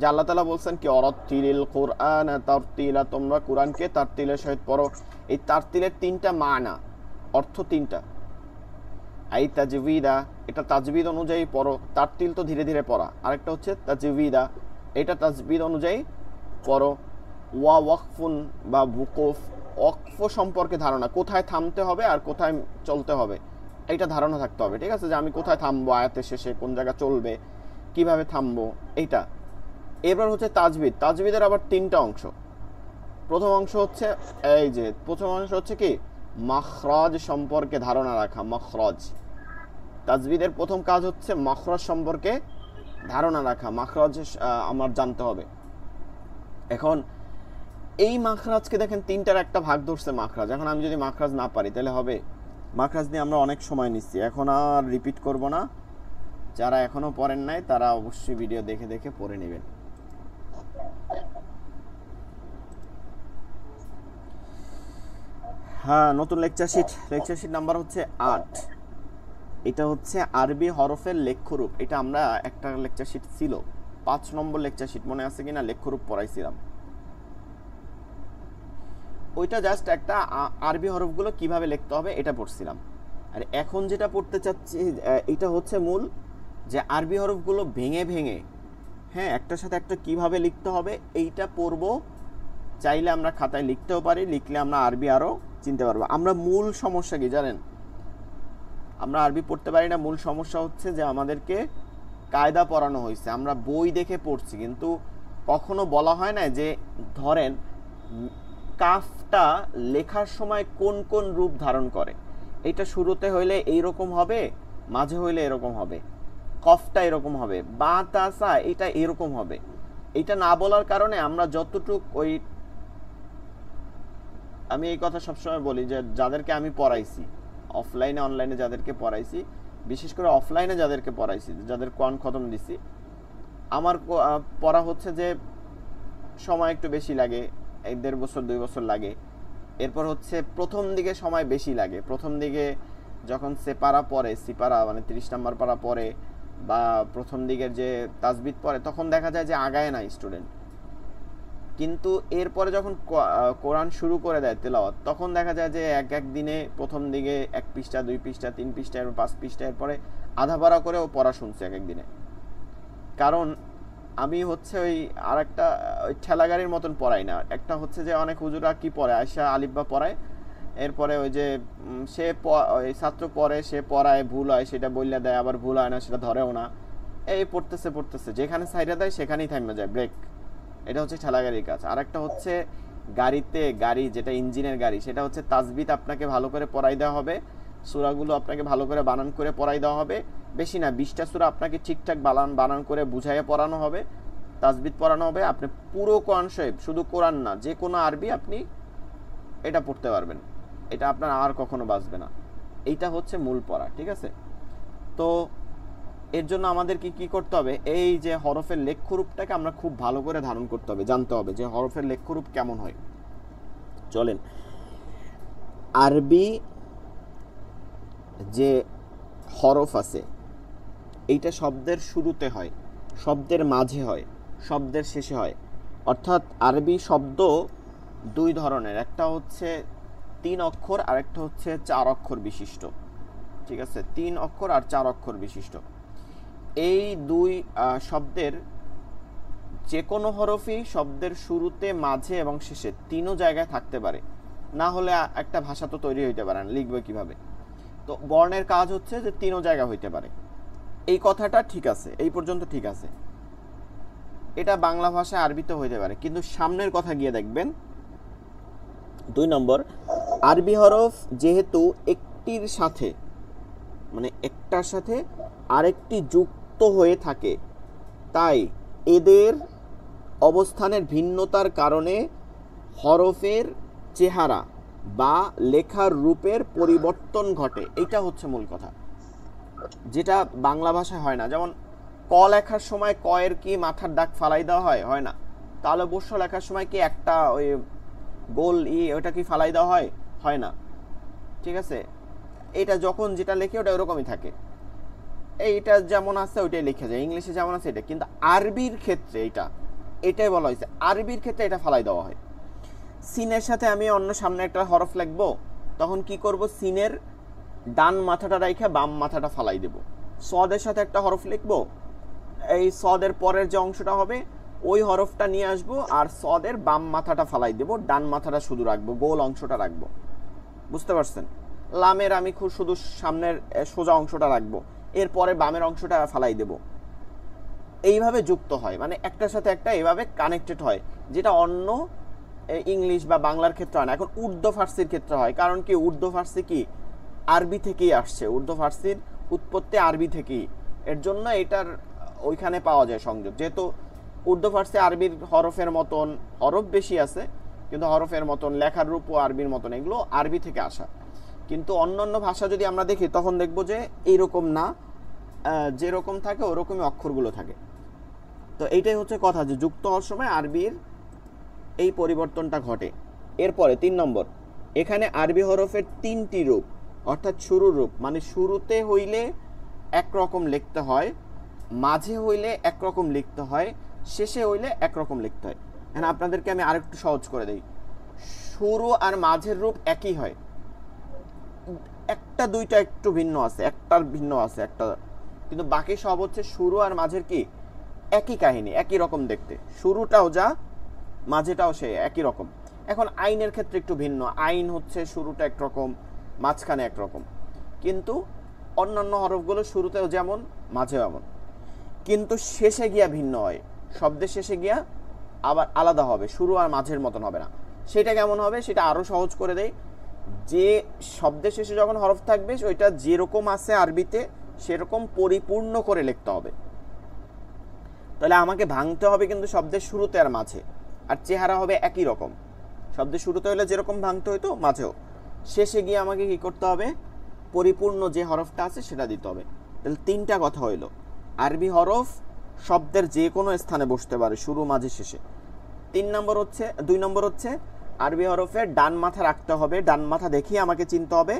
যে আল্লাহ তাআলা বলছেন কি অরাত্তিলিল কুরআন তারতিলা, তোমরা কুরআনকে তারতিলের সহিত পড়ো। এই তারতিলের তিনটা মানা, অর্থ তিনটা। আই তাজউইদা, এটা তাজবিদ অনুযায়ী পড়ো। তারতিল তো ধীরে ধীরে পড়া। আরেকটা হচ্ছে তাজউইদা, এটা তাজবিদ অনুযায়ী পড়ো। ওয়া ওয়াকফুন বা ওকুফ, ওয়াকফ সম্পর্কে ধারণা, কোথায় থামতে হবে আর কোথায় চলতে হবে এইটা ধারণা থাকতে হবে। ঠিক আছে, যে আমি কোথায় থামবো আয়াতের শেষে, কোন জায়গা চলবে, কিভাবে থামবো, এইটা। এবার হচ্ছে তাজবিদ। তাজবিদের আবার তিনটা অংশ। প্রথম অংশ হচ্ছে এই যে প্রথম অংশ হচ্ছে কি মাখরাজ সম্পর্কে ধারণা রাখা, মাখরাজ। তাজবিদের প্রথম কাজ হচ্ছে মাখরাজ সম্পর্কে ধারণা রাখা, মাখরাজ আমার জানতে হবে। এখন এই মাখরাজকে দেখেন তিনটার একটা ভাগ ধরছে মাখরাজ। এখন আমি যদি মাখরাজ না পারি তাহলে হবে? মাখরাজ নিয়ে আমরা অনেক সময় নিচ্ছি, এখন আর রিপিট করব না। যারা এখনো পড়েন নাই তারা অবশ্যই ভিডিও দেখে দেখে পড়ে নেবেন। হ্যাঁ, নতুন লেকচার শিট নাম্বার হচ্ছে 8। এটা হচ্ছে আরবি হরফের লেখ্যরূপ। এটা আমরা একটা লেকচার শিট ছিল 5 নম্বর লেকচার শিট, মনে আছে কিনা, লেখ্যরূপ পড়াইছিলাম। ওইটা জাস্ট একটা আরবি হরফগুলো কিভাবে লিখতে হবে এটা পড়ছিলাম। আর এখন যেটা পড়তে চাচ্ছি এটা হচ্ছে মূল, যে আরবি হরফগুলো ভেঙে ভেঙে, হ্যাঁ, একটার সাথে একটা কিভাবে লিখতে হবে এইটা পড়বো। চাইলে আমরা খাতায় লিখতেও পারি, লিখলে আমরা আরবি আরও চিনতে পারবো। আমরা মূল সমস্যা কি জানেন? আমরা আরবি পড়তে পারি না। মূল সমস্যা হচ্ছে যে আমাদেরকে কায়দা পড়ানো হয়েছে, আমরা বই দেখে পড়ছি, কিন্তু কখনো বলা হয় না যে ধরেন কাফটা লেখার সময় কোন কোন রূপ ধারণ করে। এটা শুরুতে হইলে এইরকম হবে, মাঝে হইলে এরকম হবে, কফটা এরকম হবে, বা তাসা এটা এরকম হবে। এটা না বলার কারণে আমরা যতটুক ওই, আমি এই কথা সবসময় বলি যে যাদেরকে আমি পড়াইছি অফলাইনে অনলাইনে, যাদেরকে পড়াইছি, বিশেষ করে অফলাইনে যাদেরকে পড়াইছি, যাদের কোরআন খতম দিছি, আমার পড়া হচ্ছে যে সময় একটু বেশি লাগে, 1-1.5 বছর 2 বছর লাগে। এরপর হচ্ছে প্রথম দিকে সময় বেশি লাগে। প্রথম দিকে যখন সিপারা মানে 30 নাম্বার পারা পড়ে বা প্রথম দিকের যে তাজবিদ পড়ে, তখন দেখা যায় যে আগায় না স্টুডেন্ট। কিন্তু এরপরে যখন কোরআন শুরু করে দেয় তেলাওয়াত, তখন দেখা যায় যে এক দিনে প্রথম দিকে 1 পৃষ্ঠা 2 পৃষ্ঠা 3 পৃষ্ঠা 5 পৃষ্ঠা, এরপরে আধা পারা করেও পড়া শুনছে এক দিনে। কারণ আমি হচ্ছে ওই আর একটা ওই ঠেলাগাড়ির মতন পড়াই না। একটা হচ্ছে যে অনেক হুজুরা কি পড়ে, আয়সা আলিফবা পড়ায়, এরপরে ওই যে সে ওই ছাত্র পড়ে, সে পড়ায়, ভুল হয় সেটা বললে দেয়, আবার ভুল হয় না সেটা ধরেও না, এই পড়তেছে যেখানে সাইডে দেয় সেখানেই থামে যায়, ব্রেক। এটা হচ্ছে ঠেলাগাড়ির কাজ। আর একটা হচ্ছে গাড়ি যেটা ইঞ্জিনের গাড়ি, সেটা হচ্ছে তাজবিদ আপনাকে ভালো করে পড়াই দেওয়া হবে, সূরাগুলো আপনাকে ভালো করে বানান করে পড়াই দেওয়া হবে। বেশি না, 20টা সূরা আপনাকে ঠিকঠাক বানান করে বুঝাইয়ে পড়ানো হবে, তাজবিদ পড়ানো হবে। আপনি পুরো কোরআন শরীফ, শুধু কোরআন না, যে কোনো আরবি আপনি এটা পড়তে পারবেন। এটা আপনার আর কখনো বাঁচবে না। এইটা হচ্ছে মূল পড়া, ঠিক আছে? তো এর জন্য আমাদের কি করতে হবে? এই যে হরফের লেখ্যরূপটাকে আমরা খুব ভালো করে ধারণ করতে হবে, জানতে হবে যে হরফের লেখ্যরূপ কেমন হয়। চলেন, আরবি যে হরফ আছে এইটা শব্দের শুরুতে হয়, শব্দের মাঝে হয়, শব্দের শেষে হয়। অর্থাৎ আরবি শব্দ 2 ধরনের, একটা হচ্ছে 3 অক্ষর আর একটা হচ্ছে 4 অক্ষর বিশিষ্ট। ঠিক আছে, 3 অক্ষর আর 4 অক্ষর বিশিষ্ট। এই 2 শব্দের যে কোনো হরফই শব্দের শুরুতে, মাঝে এবং শেষে 3ও জায়গায় থাকতে পারে, না হলে একটা ভাষা তো তৈরি হইতে পারে না, লিখবে কিভাবে? তো বর্ণের কাজ হচ্ছে যে 3ও জায়গা হইতে পারে। এই কথাটা ঠিক আছে, এই পর্যন্ত ঠিক আছে, এটা বাংলা ভাষায় আরবিতে হইতে পারে, কিন্তু সামনের কথা গিয়ে দেখবেন 2 নম্বর, আরবি হরফ যেহেতু একটির সাথে মানে একটার সাথে আরেকটি যুক্ত হয়ে থাকে, তাই এদের অবস্থানের ভিন্নতার কারণে হরফের চেহারা বা লেখার রূপের পরিবর্তন ঘটে। এইটা হচ্ছে মূল কথা, যেটা বাংলা ভাষায় হয় না। যেমন ক লেখার সময় ক এর কি মাথার দাগ ফালাই দেওয়া হয়? হয় না। তাহলে অবশ্য লেখার সময় কি একটা ওই গোল ওটা কি ফালাই দেওয়া হয়? হয় না। ঠিক আছে, এটা যখন যেটা লেখে ওটা ওরকমই থাকে, এইটা যেমন আছে ওইটাই লিখে যায়, ইংলিশে যেমন আছে এটা। কিন্তু আরবির ক্ষেত্রে এটাই বলা হয়েছে, আরবির ক্ষেত্রে এটা ফালাই দেওয়া হয়। সিনের সাথে আমি অন্য সামনে একটা হরফ লিখবো, তখন কি করব, সিনের ডান মাথাটা রাইখা বাম মাথাটা ফালাই দেব। সদের সাথে একটা হরফ লিখবো, এই সদের পরের যে অংশটা হবে ওই হরফটা নিয়ে আসবো, আর সদের বাম মাথাটা ফালাই দেব, ডান মাথাটা শুধু রাখবো, গোল অংশটা রাখবো। বুঝতে পারছেন? লামের আমি খুব শুধু সামনের সোজা অংশটা রাখবো, এরপরে বামের অংশটা ফালাই দেব। এইভাবে যুক্ত হয়, মানে একটার সাথে একটা এইভাবে কানেক্টেড হয়, যেটা অন্য ইংলিশ বা বাংলার ক্ষেত্রে হয় না। এখন উর্দু ফার্সির ক্ষেত্রে হয়, কারণ কি উর্দু ফার্সি কি আরবি থেকেই আসছে, উর্দু ফার্সির উৎপত্তি আরবি থেকেই, এর জন্য এটার ওইখানে পাওয়া যায় সংযোগ। যেহেতু উর্দু ফার্সি আরবির হরফের মতন, হরফ বেশি আছে কিন্তু হরফের মতন লেখার রূপও আরবির মতন, এগুলো আরবি থেকে আসা। কিন্তু অন্যান্য ভাষা যদি আমরা দেখি তখন দেখবো যে এইরকম না, যেরকম থাকে ওরকমই অক্ষরগুলো থাকে। তো এইটাই হচ্ছে কথা, যে যুক্ত হওয়ার সময় আরবির এই পরিবর্তনটা ঘটে। এরপরে 3 নম্বর, এখানে আরবি হরফের 3টি রূপ, অর্থাৎ শুরুর রূপ, মানে শুরুতে হইলে একরকম লিখতে হয়, মাঝে হইলে একরকম লিখতে হয়, শেষে হইলে একরকম লিখতে হয়। এখন আপনাদেরকে আমি আরেকটু সহজ করে দেই, শুরু আর মাঝের রূপ একই হয়, একটা দুইটা একটু ভিন্ন আছে, একটার ভিন্ন আছে একটা, কিন্তু বাকি সব হচ্ছে শুরু আর মাঝের কি একই কাহিনী, একই রকম দেখতে, শুরুটাও যা মাঝেটাও সে একই রকম। এখন আইনের ক্ষেত্রে একটু ভিন্ন, আইন হচ্ছে শুরুটা একরকম, মাঝখানে একরকম, কিন্তু অন্যান্য হরফগুলো শুরুতেও যেমন মাঝেও এমন, কিন্তু শেষে গিয়া ভিন্ন হয়, শব্দের শেষে গিয়া আবার আলাদা হবে, শুরু আর মাঝের মতন হবে না। সেটা কেমন হবে সেটা আরও সহজ করে দেয়, যে শব্দের শেষে যখন হরফ থাকবে ওইটা যেরকম আছে আরবিতে সেরকম পরিপূর্ণ করে লিখতে হবে। তাহলে আমাকে ভাঙতে হবে কিন্তু শব্দের শুরুতে আর মাঝে, আর চেহারা হবে একই রকম, শব্দের শুরুতে হলে যেরকম ভাঙতে হইতো মাঝেও, শেষে গিয়ে আমাকে কি করতে হবে, পরিপূর্ণ যে হরফটা আছে সেটা দিতে হবে। তাহলে 3টা কথা হইল, আরবি হরফ শব্দের যে কোনো স্থানে বসতে পারে, শুরু মাঝে শেষে। 2 নম্বর হচ্ছে আরবি হরফের ডান মাথা রাখতে হবে, ডান মাথা দেখিয়ে আমাকে চিনতে হবে,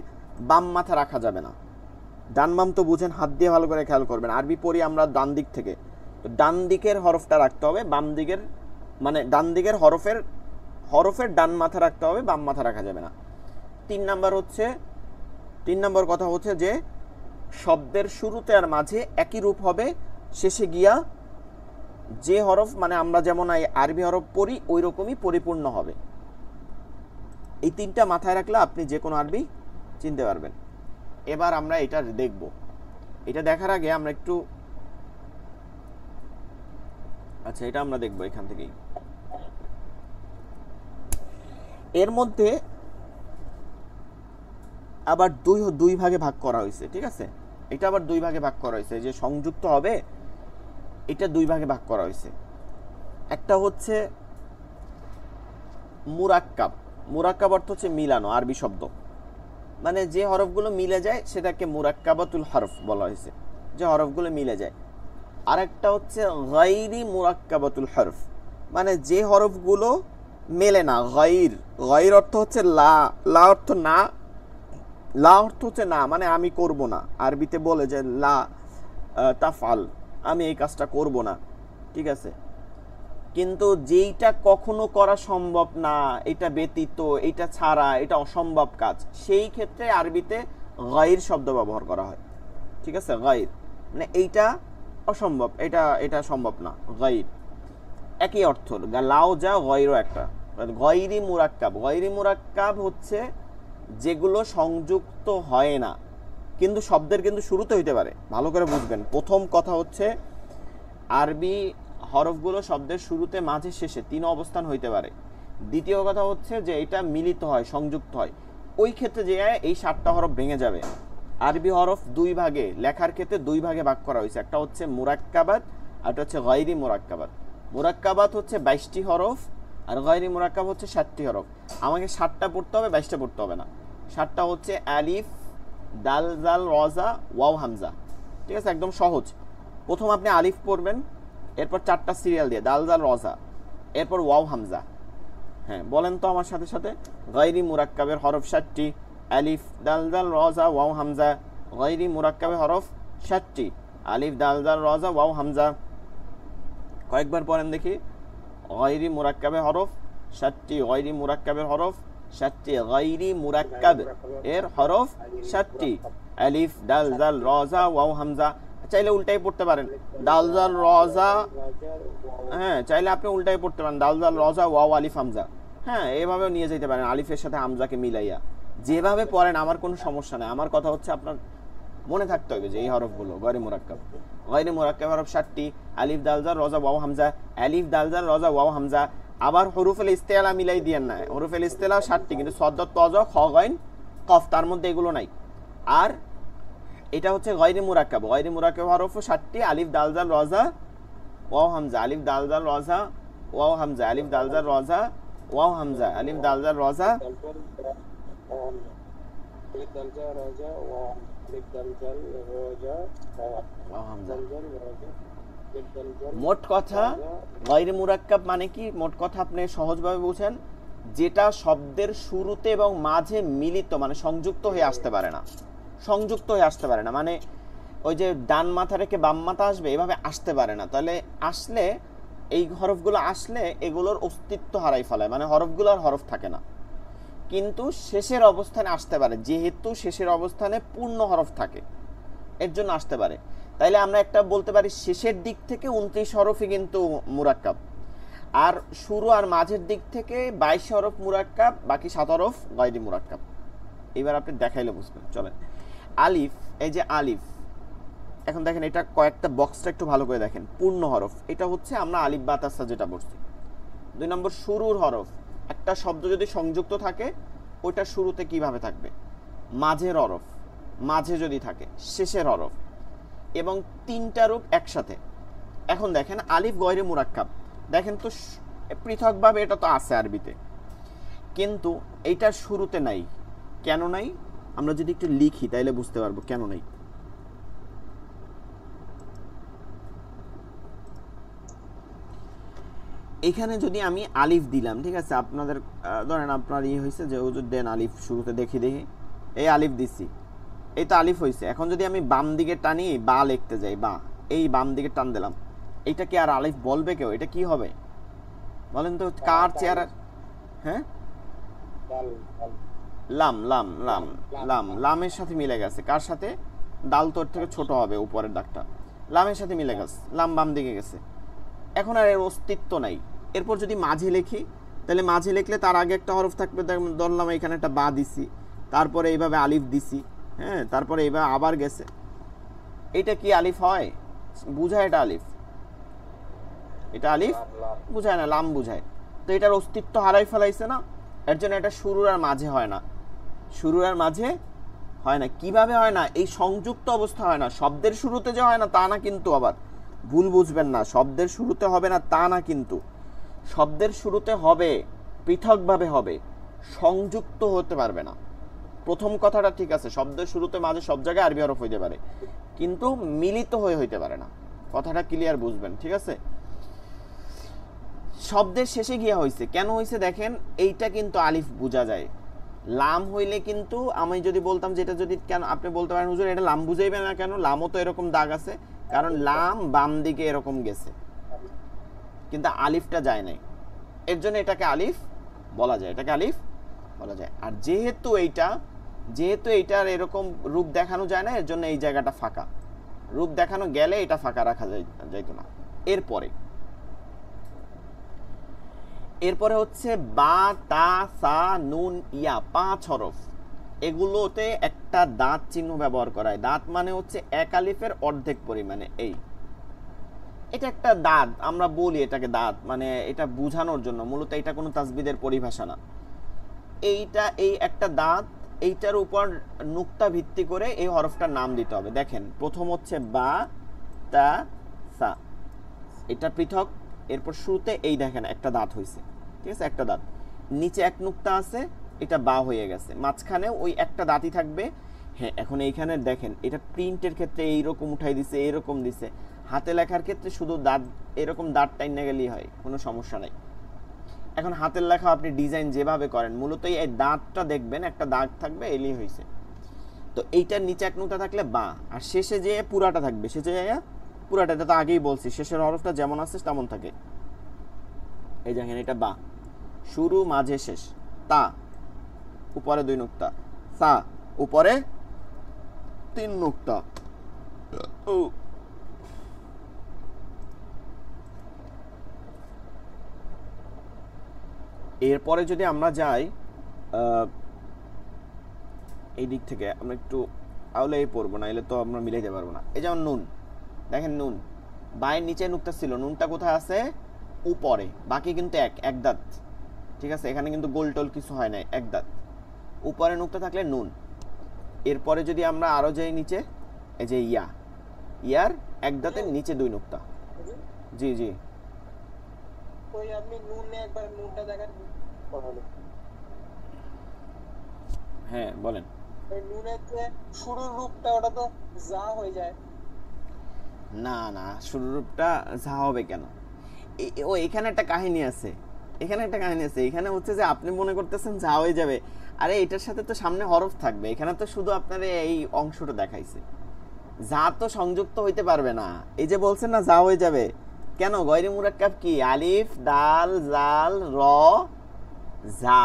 বাম মাথা রাখা যাবে না। ডান বাম তো বুঝেন, হাত দিয়ে ভালো করে খেয়াল করবেন, আরবি পড়ি আমরা ডান দিক থেকে, তো ডান দিকের হরফটা রাখতে হবে, বাম দিকের মানে ডান দিকের হরফের ডান মাথা রাখতে হবে, বাম মাথা রাখা যাবে না। 3 নম্বর কথা হচ্ছে যে শব্দের শুরুতে আর মাঝে একই রূপ হবে, শেষে গিয়া যে হরফ মানে আমরা যেমন আরবি হরফ পড়ি ওই রকমই পরিপূর্ণ হবে। এই 3টা মাথায় রাখলে আপনি যে কোনো আরবি চিনতে পারবেন। এবার আমরা এটা দেখব, এটা দেখার আগে আমরা একটু এটা আমরা দেখব এখান থেকেই। এর মধ্যে আবার দুই ভাগে ভাগ করা হয়েছে, ঠিক আছে, এটা আবার 2 ভাগে ভাগ করা হয়েছে, যে সংযুক্ত হবে এটা 2 ভাগে ভাগ করা হয়েছে। একটা হচ্ছে মুরাক্কাব, মুরাক্কাব অর্থ হচ্ছে মিলানো, আরবি শব্দ, মানে যে হরফগুলো মিলে যায় সেটাকে মুরাক্কাবাতুল হরফ বলা হয়েছে, যে হরফগুলো মিলে যায়। আর একটা হচ্ছে গায়রি মুরাক্কাবাতুল হরফ, মানে যে হরফগুলো মেলে না। গায়র অর্থ হচ্ছে লা অর্থ না, লা অর্থ হচ্ছে না, মানে আমি করব না, আরবিতে বলে যে লা তাফআল, আমি এই কাজটা করব না, ঠিক আছে, কিন্তু যেইটা কখনো করা সম্ভব না, এটা ব্যতীত, এটা ছাড়া, এটা অসম্ভব কাজ, সেই ক্ষেত্রে আরবিতে গায়র শব্দ ব্যবহার করা হয়, ঠিক আছে। গায়র মানে এইটা অসম্ভব, এটা সম্ভব না, গায়র একই অর্থ, লাও যা গায়রও একটা। গায়রি মুরাক্কাব হচ্ছে যেগুলো সংযুক্ত হয় না, কিন্তু শব্দের কিন্তু শুরুতে হইতে পারে, ভালো করে বুঝবেন। প্রথম কথা হচ্ছে আরবি হরফগুলো শব্দের শুরুতে, মাঝে, শেষে 3 অবস্থান হইতে পারে। দ্বিতীয় কথা হচ্ছে যে এটা মিলিত হয়, সংযুক্ত হয়, ওই ক্ষেত্রে যে এই 7টা হরফ ভেঙে যাবে। আরবি হরফ 2 ভাগে, লেখার ক্ষেত্রে 2 ভাগে ভাগ করা হয়েছে, একটা হচ্ছে মুরাক্কাবাত আর একটা হচ্ছে গায়রি মুরাক্কাবাত। মুরাক্কাবাত হচ্ছে 22টি হরফ আর গায়রি মুরাক্কাব হচ্ছে 7টি হরফ। আমাকে 7টা পড়তে হবে, 22টা পড়তে হবে না। 7টা হচ্ছে আলিফ, দাল, জাল, রজা, ওয়াও, হামজা। ঠিক আছে, একদম সহজ। প্রথম আপনি আলিফ পড়বেন, এরপর 4টা সিরিয়াল দিয়ে দাল, জাল, রজা, এরপর ওয়াও, হামজা। হ্যাঁ, বলেন তো আমার সাথে সাথে। গায়রি মুরাক্কাবের হরফ 7টি, আলিফ, দাল, জাল, রজা, ওয়াও, হামজা। গায়রি মুরাক্কাবের হরফ 7টি, আলিফ, দাল, জাল, রজা, ওয়াও, হামজা। কয়েকবার পড়েন দেখি। গায়রি মুরাক্কাবের হরফ 7টি, গায়রি মুরাক্কাবের হরফ 7টি, গায়রি মুরাক্কাব এর হরফ 7টি, আলিফ, দাল, জাল, রজা, ওয়াও, হামজা। চাইলে উল্টাই পড়তে পারেন, দাল, জাল, রজা। হ্যাঁ, চাইলে আপনি উল্টাই পড়তে পারেন, দাল, জাল, রজা, ওয়াও, আলিফ, হামজা। হ্যাঁ, এভাবেও নিয়ে যেতে পারেন, আলিফের সাথে হামজাকে মিলাইয়া। যেভাবে পড়েন আমার কোনো সমস্যা নেই। আমার কথা হচ্ছে আপনার মনে থাকতে হবে যে এই হরফগুলো গায়রি মুরাক্কাব। গায়রি মুরাক্কাব হরফ 7টি, আলিফ, দাল, জাল, রজা, ওয়াও, হামজা। আলিফ, দাল, জাল, রজা, ওয়াও, হামজা। আবার হরুফুল ইস্তেলা মিলাই দিয়েন না, হরুফুল ইস্তেলা 7টি, কিন্তু সদ, তজ, খ, গাইন, কফ, তার মধ্যে এগুলো নাই। আর এটা হচ্ছে গায়রি মুরাক্কাব। গায়রি মুরাক্কাব হরফ 7টি, আলিফ, দাল, জাল, রজা, ওয়াও, হামজা। আলিফ, দাল, জাল, রজা, ওয়াও, হামজা। আলিফ, দাল, জাল, রজা, ওয়াও, হামজা। আলিফ, দাল, জাল, রজা, ওয়াও, হামজা। মোট কথা গায়রি মুরাক্কাব মানে কি? মোট কথা আপনি সহজভাবে বুঝেন, যেটা শব্দের শুরুতে এবং মাঝে মিলিত, মানে সংযুক্ত হয়ে আসতে পারে না। সংযুক্ত হয়ে আসতে পারে না মানে ওই যে ডান মাথা রেখে বাম মাথা আসবে, এভাবে আসতে পারে না। তাহলে আসলে এই হরফগুলো আসলে এগুলোর অস্তিত্ব হারাই ফেলায়, মানে হরফগুলো আর হরফ থাকে না। কিন্তু শেষের অবস্থানে আসতে পারে, যেহেতু শেষের অবস্থানে পূর্ণ হরফ থাকে, এর জন্য আসতে পারে। তাইলে আমরা একটা বলতে পারি, শেষের দিক থেকে 29 হরফই কিন্তু মুরাক্কাব, আর শুরু আর মাঝের দিক থেকে 22 হরফ মুরাক্কাব, বাকি 7 হরফ গায়রি মুরাক্কাব। এবার আপনি দেখাইলে বুঝবেন। চলেন, আলিফ, এই যে আলিফ, এখন দেখেন এটা কয়েকটা বক্সটা একটু ভালো করে দেখেন। পূর্ণ হরফ, এটা হচ্ছে আমরা আলিফ বা তাসা যেটা পড়ছি। 2 নম্বর শুরুর হরফ, একটা শব্দ যদি সংযুক্ত থাকে ওইটা শুরুতে কিভাবে থাকবে? মাঝের হরফ, মাঝে যদি থাকে, শেষের হরফ, এবং 3টা রূপ একসাথে। এখন দেখেন আলিফ গায়রি মুরাক্কাব, দেখেন তো পৃথকভাবে এটা তো আছে আরবিতে, কিন্তু এইটার শুরুতে নাই। কেন নাই? আমরা যদি একটু লিখি তাইলে বুঝতে পারবো কেন নাই। এখানে যদি আমি আলিফ দিলাম, ঠিক আছে, আপনাদের ধরেন আপনার হয়েছে যে হুজুর দেন আলিফ শুরুতে, দেখি দেখি, এই আলিফ দিছি, এই তো আলিফ হয়েছে। এখন যদি আমি বাম দিকে টানি, বা লিখতে যাই, বা এই বাম দিকে টান দিলাম, এইটা কি আর আলিফ বলবে কেউ? এটা কি হবে বলেন তো? কার চেয়ার? হ্যাঁ, লাম, লাম, লাম, লাম, লামের সাথে মিলে গেছে। কার সাথে? দাল তোর থেকে ছোট হবে উপরের দাগটা, লামের সাথে মিলে গেছে, লাম বাম দিকে গেছে, এখন আর এর অস্তিত্ব নাই। এরপর যদি মাঝে লিখি, তাহলে মাঝে লিখলে তার আগে একটা হরফ থাকবে, ধরলাম এখানে একটা বা দিছি, তারপরে এইভাবে আলিফ দিছি, হ্যাঁ, তারপরে এইভাবে আবার গেছে। এটা কি আলিফ হয়? বুঝায় এটা আলিফ? এটা আলিফ বুঝায় না, লাম বুঝায়। তো এটার অস্তিত্ব হারাই ফেলাইছে না, এর জন্য এটা শুরুর আর মাঝে হয় না। শুরুর আর মাঝে হয় না। কিভাবে হয় না? এই সংযুক্ত অবস্থা হয় না। শব্দের শুরুতে যে হয় না তা না, কিন্তু আবার ভুল বুঝবেন না, শব্দের শুরুতে হবে না তা না, কিন্তু শব্দের শুরুতে হবে, পৃথকভাবে হবে, সংযুক্ত হতে পারবে না। প্রথম কথাটা ঠিক আছে, শব্দের শুরুতে মাঝে সব জায়গায় আরবি হরফ হইতে পারে, কিন্তু মিলিত হয়ে হইতে পারে না। কথাটা ক্লিয়ার বুঝবেন, ঠিক আছে? শব্দের শেষে গিয়া হয়েছে, কেন হয়েছে দেখেন, এইটা কিন্তু আলিফ বোঝা যায়। লাম হইলে কিন্তু আমি যদি বলতাম যেটা, যদি কেন আপনি বলতে পারেন হুজুর এটা লাম বুঝাইবে না কেন? লামও তো এরকম দাগ আছে, কারণ লাম বাম দিকে এরকম গেছে, কিন্তু আলিফটা যায় নাই, এর জন্য এটাকে আলিফ বলা যায়, এটাকে আলিফ বলা যায়। আর যেহেতু এইটার এরকম রূপ দেখানো যায় না, এর জন্য এই জায়গাটা ফাঁকা। রূপ দেখানো গেলে এটা ফাঁকা রাখা যাইতো না। এরপরে হচ্ছে বা, তা, সা, নুন, ইয়া, 5 হরফ। এগুলোতে একটা দাঁত চিহ্ন ব্যবহার করা হয়। দাঁত মানে হচ্ছে এক আলিফের অর্ধেক পরিমাণে। এটা একটা দাঁত, আমরা বলি এটাকে দাঁত, মানে এটা বোঝানোর জন্য, মূলত এটা কোনো তাসবিদের পরিভাষা না। এই একটা দাঁত, এইটার উপর নুক্তা ভিত্তি করে এই হরফটার নাম দিতে হবে। দেখেন প্রথম হচ্ছে বা, তা, সা, এটা পৃথক। এরপর শুরুতে এই দেখেন একটা দাঁত হয়েছে, ঠিক আছে, একটা দাঁত, নিচে এক নুক্তা আছে, এটা বা হয়ে গেছে, মাঝখানে ওই একটা দাঁতই থাকবে। হ্যাঁ, এখন এইখানে দেখেন এটা প্রিন্টের ক্ষেত্রে এইরকম উঠাই দিছে, এইরকম দিছে, হাতে লেখার ক্ষেত্রে শুধু দাঁত এরকম দাঁত টাইনা গেলেই হয়, কোনো সমস্যা নাই। এখন হাতের লেখা আপনি ডিজাইন যেভাবে করেন, মূলত এই দাঁতটা দেখবেন একটা দাগ থাকবে, এলি হয়েছে। তো এইটার নিচে এক নুক্তা থাকলে বা, আর শেষে যে পুরাটা থাকবে, শেষে যায় পুরাটা, এটা তো আগেই বলছি, শেষের হরফটা যেমন আছে তেমন থাকে। এই দেখেন এটা বা, শুরু মাঝে শেষ, তা উপরে 2 নুক্তা, সা উপরে 3 নুক্তা। এরপরে যদি আমরা যাই এই দিক থেকে, আমরা একটু আউলে পড়বো, না এলে তো আমরা মিলাইতে পারবো না। এই যেমন নুন, দেখেন নুন, বায়ের নিচে নুক্তা ছিল, নুনটা কোথায় আছে? উপরে, বাকি কিন্তু এক দাঁত, ঠিক আছে, এখানে কিন্তু গোল টোল কিছু হয় নাই, এক দাঁত, উপরে নুক্তা থাকলে নুন। এরপরে যদি আমরা আরো যাই নিচে, এই যে ইয়ার এক দাঁতের নিচে 2 নুক্তা। জি জি, ওই আপনি নুনে একবার নুনটা দেখেন। হ্যাঁ বলেন। ওই নুনের যে শুরুর রূপটা, ওটা তো যা হয়ে যায়। না না, শুরুর রূপটা যা হবে কেন? ও এখানে একটা কাহিনী আছে, এখানে হচ্ছে যে আপনি মনে করতেছেন যা হয়ে যাবে, আরে এটার সাথে তো সামনে হরফ থাকবে, এখানে তো শুধু আপনার এই অংশটা দেখাইছে, যা তো সংযুক্ত হইতে পারবে না। এই যে বলছেন না যা হয়ে যাবে, কেন? গয়রে মুরাক্কাব কি? আলিফ, দাল, জাল, র, যা,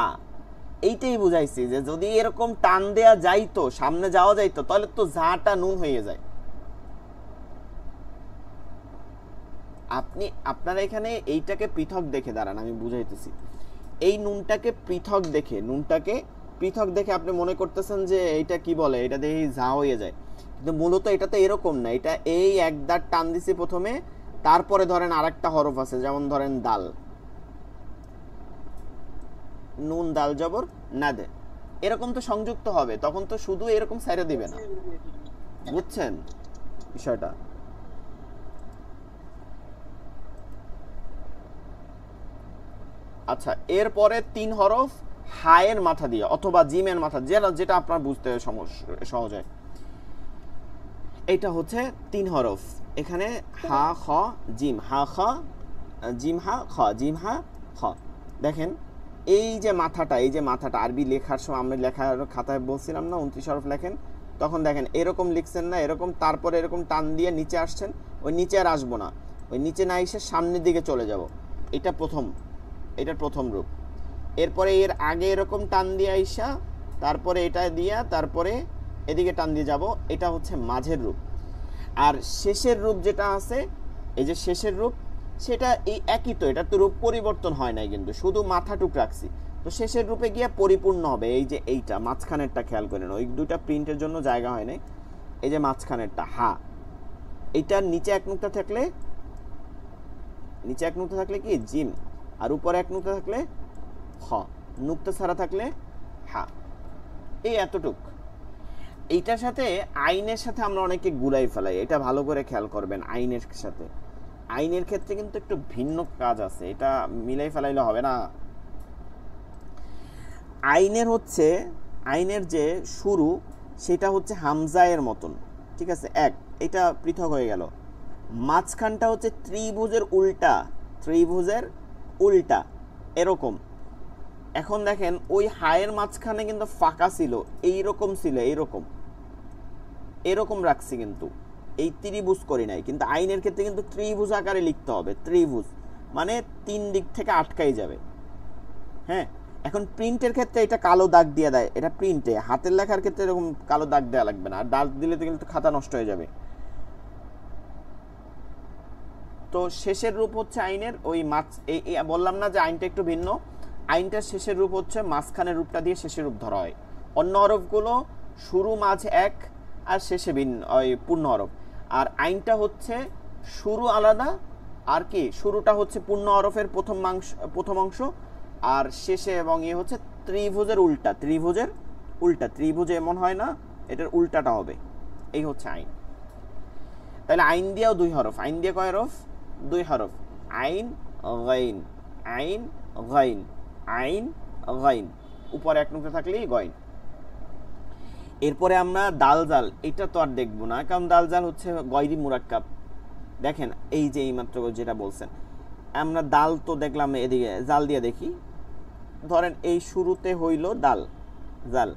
এইটাই বুঝাইছি যে যদি এরকম টান দেয়া যাইতো, সামনে যাওয়া যাইতো, তাহলে তো যাটা নুন হয়ে যায়। আপনারা এখানে এইটাকে পৃথক দেখে দাঁড়ান, আমি বুঝাইতেছি। এই নুনটাকে পৃথক দেখে আপনি মনে করতেছেন যে এইটা কি বলে, এটা দেখে যা হয়ে যায়, কিন্তু মূলত এটা তো এরকম না। এটা এই এক দাঁত টান দিছি প্রথমে, তারপরে ধরেন আরেকটা হরফ আছে, যেমন ধরেন দাল, নুন দাল জবর না দে, এরকম তো সংযুক্ত হবে, তখন তো শুধু এরকম সাইডে দিবে না, বুঝছেন বিষয়টা? আচ্ছা, এরপরে 3 হরফ হায়ের মাথা দিয়ে অথবা জিমের মাথা, যেটা আপনার বুঝতে সহজ হয়। এটা হচ্ছে 3 হরফ, এখানে হা খ জিম, হা খ জিম, হা খ জিম, হা খ। দেখেন এই যে মাথাটা আরবি লেখার সময় আমরা লেখার খাতায় বলছিলাম না 29 হরফ লেখেন, তখন দেখেন এরকম লিখছেন না, এরকম, তারপরে এরকম টান দিয়ে নিচে আসছেন, ওই নিচে আর আসবো না, ওই নিচে না এসে সামনের দিকে চলে যাব, এটার প্রথম রূপ। এরপরে এর আগে এরকম টান দিয়ে আইসা, তারপরে এটা দিয়া, তারপরে এদিকে টান দিয়ে যাব, এটা হচ্ছে মাঝের রূপ। আর শেষের রূপ যেটা আছে, এই যে শেষের রূপ, সেটা এই একই, তো এটা তো রূপ পরিবর্তন হয় নাই, কিন্তু শুধু মাথাটুক রাখছি। তো শেষের রূপে গিয়ে পরিপূর্ণ হবে। এই যে এইটা মাঝখানেরটা খেয়াল করেন, ওই দুইটা প্রিন্টের জন্য জায়গা হয় নাই, এই যে মাঝখানেরটা হা, এইটার নিচে এক নুক্তা থাকলে কি জিম, আর উপরে এক নুক্তা থাকলে হ, নুক্তা ছাড়া থাকলে হা, এই এতটুক। এইটার সাথে আইনের সাথে আমরা অনেকে গুলাই ফেলাই, এটা ভালো করে খেয়াল করবেন। আইনের ক্ষেত্রে কিন্তু একটু ভিন্ন কাজ আছে, এটা মিলাই ফেলাইলে হবে না। আইনের যে শুরু, সেটা হচ্ছে হামজায়ের মতন, ঠিক আছে, এটা পৃথক হয়ে গেল। মাঝখানটা হচ্ছে ত্রিভুজের উল্টা এরকম। এখন দেখেন ওই হায়ের মাঝখানে কিন্তু ফাঁকা ছিল, এইরকম ছিল, এরকম রাখছি, কিন্তু এই ত্রিভুজ করি নাই। কিন্তু আইনের ক্ষেত্রে কিন্তু ত্রিভুজ আকারে লিখতে হবে, ত্রিভুজ মানে 3 দিক থেকে আটকাই যাবে। হ্যাঁ, এখন প্রিন্টের ক্ষেত্রে এটা কালো দাগ দিয়ে দেয়, এটা প্রিন্টে, হাতের লেখার ক্ষেত্রে এরকম কালো দাগ দেওয়া লাগবে না, আর দাগ দিলে তো কিন্তু খাতা নষ্ট হয়ে যাবে। তো শেষের রূপ হচ্ছে আইনের ওই বললাম না যে আইনটা একটু ভিন্ন, আইনটার শেষের রূপ হচ্ছে মাঝখানের রূপটা দিয়ে শেষের রূপ ধরা হয়। অন্য হরফগুলো শুরু মাঝ এক আর শেষে ভিন্ন, ওই পূর্ণ হরফ। আর আইনটা হচ্ছে শুরু আলাদা, আর কি শুরুটা হচ্ছে পূর্ণ হরফের প্রথম অংশ, আর শেষে এবং হচ্ছে ত্রিভুজের উল্টা, ত্রিভুজ এমন হয় না, এটার উল্টাটা হবে, এই হচ্ছে আইন। তাহলে আইন দিয়েও 2 হরফ, আইন দিয়ে কয় হরফ? 2 হরফ, আইন গাইন, আইন গাইন, আইন গাইন, উপরে এক নুক্তা থাকলেই গইন। এরপরে আমরা দাল জাল, এটা তো আর দেখবো না, কারণ দাল জাল হচ্ছে গয়রি মুরাক্কাব। দেখেন এই যে এইমাত্র যেটা বলছেন, আমরা দাল তো দেখলাম, এদিকে জাল দিয়ে দেখি। ধরেন এই শুরুতে হইল দাল জাল,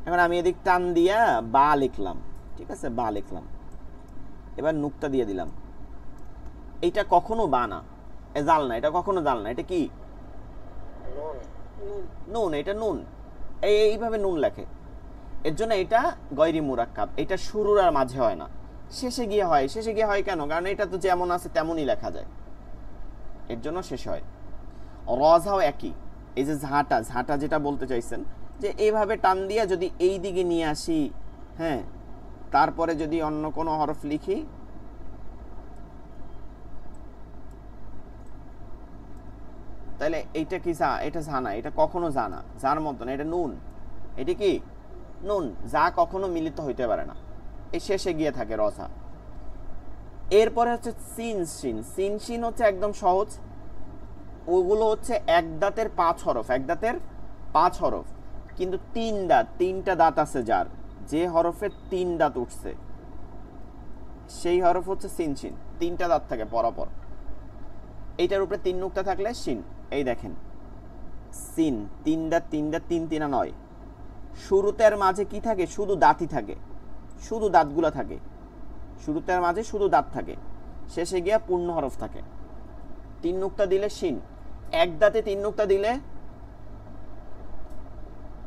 এখন আমি এদিক টান দিয়া বা লিখলাম, ঠিক আছে, বা লিখলাম, এবার নুক্তা দিয়ে দিলাম। এইটা কখনো বা না, জাল না, এটা কখনো জাল না, এটা কি? নুন, এটা নুন, এইভাবে নুন লেখে। এর জন্য এটা গয়রি মুরাক্কাব, এটা শুরুর আর মাঝে হয় না, শেষে গিয়ে হয়। শেষে গিয়ে হয় কেন? কারণ এটা তো যেমন আছে তেমনই লেখা যায়, এর জন্য শেষ হয়। রজাও একই, এই যে ঝাঁটা যেটা বলতে চাইছেন, যে এইভাবে টান দিয়ে যদি এই দিকে নিয়ে আসি, হ্যাঁ, তারপরে যদি অন্য কোনো হরফ লিখি, তাহলে এইটা কি যা? এটা জানা, এটা কখনো জানা, যার মতন, এটা নুন, এটা কি নুন, যা কখনো মিলিত হইতে পারে না, এই শেষে গিয়ে থাকে রসা। এরপরে হচ্ছে সিন শিন, সিন শিন হচ্ছে একদম সহজ, ওগুলো হচ্ছে এক দাঁতের 5 হরফ, এক দাঁতের 5 হরফ, কিন্তু 3 দাঁত, 3টা দাঁত আছে, যার যে হরফের 3 দাঁত উঠছে সেই হরফ হচ্ছে সিন শিন, 3টা দাঁত থাকে পরপর। এইটার উপরে 3 নুক্তা থাকলে শিন। এই দেখেন সিন, 3 দাঁত, 3 দাঁত, 3 3 9। শুরুতে আর মাঝে কি থাকে? শুধু দাঁতই থাকে, শুধু দাঁতগুলো থাকে, শুরুতে আর মাঝে শুধু দাঁত থাকে, শেষে গিয়া পূর্ণ হরফ থাকে। 3 নুক্তা দিলে শিন, এক দাঁতে 3 নুক্তা দিলে,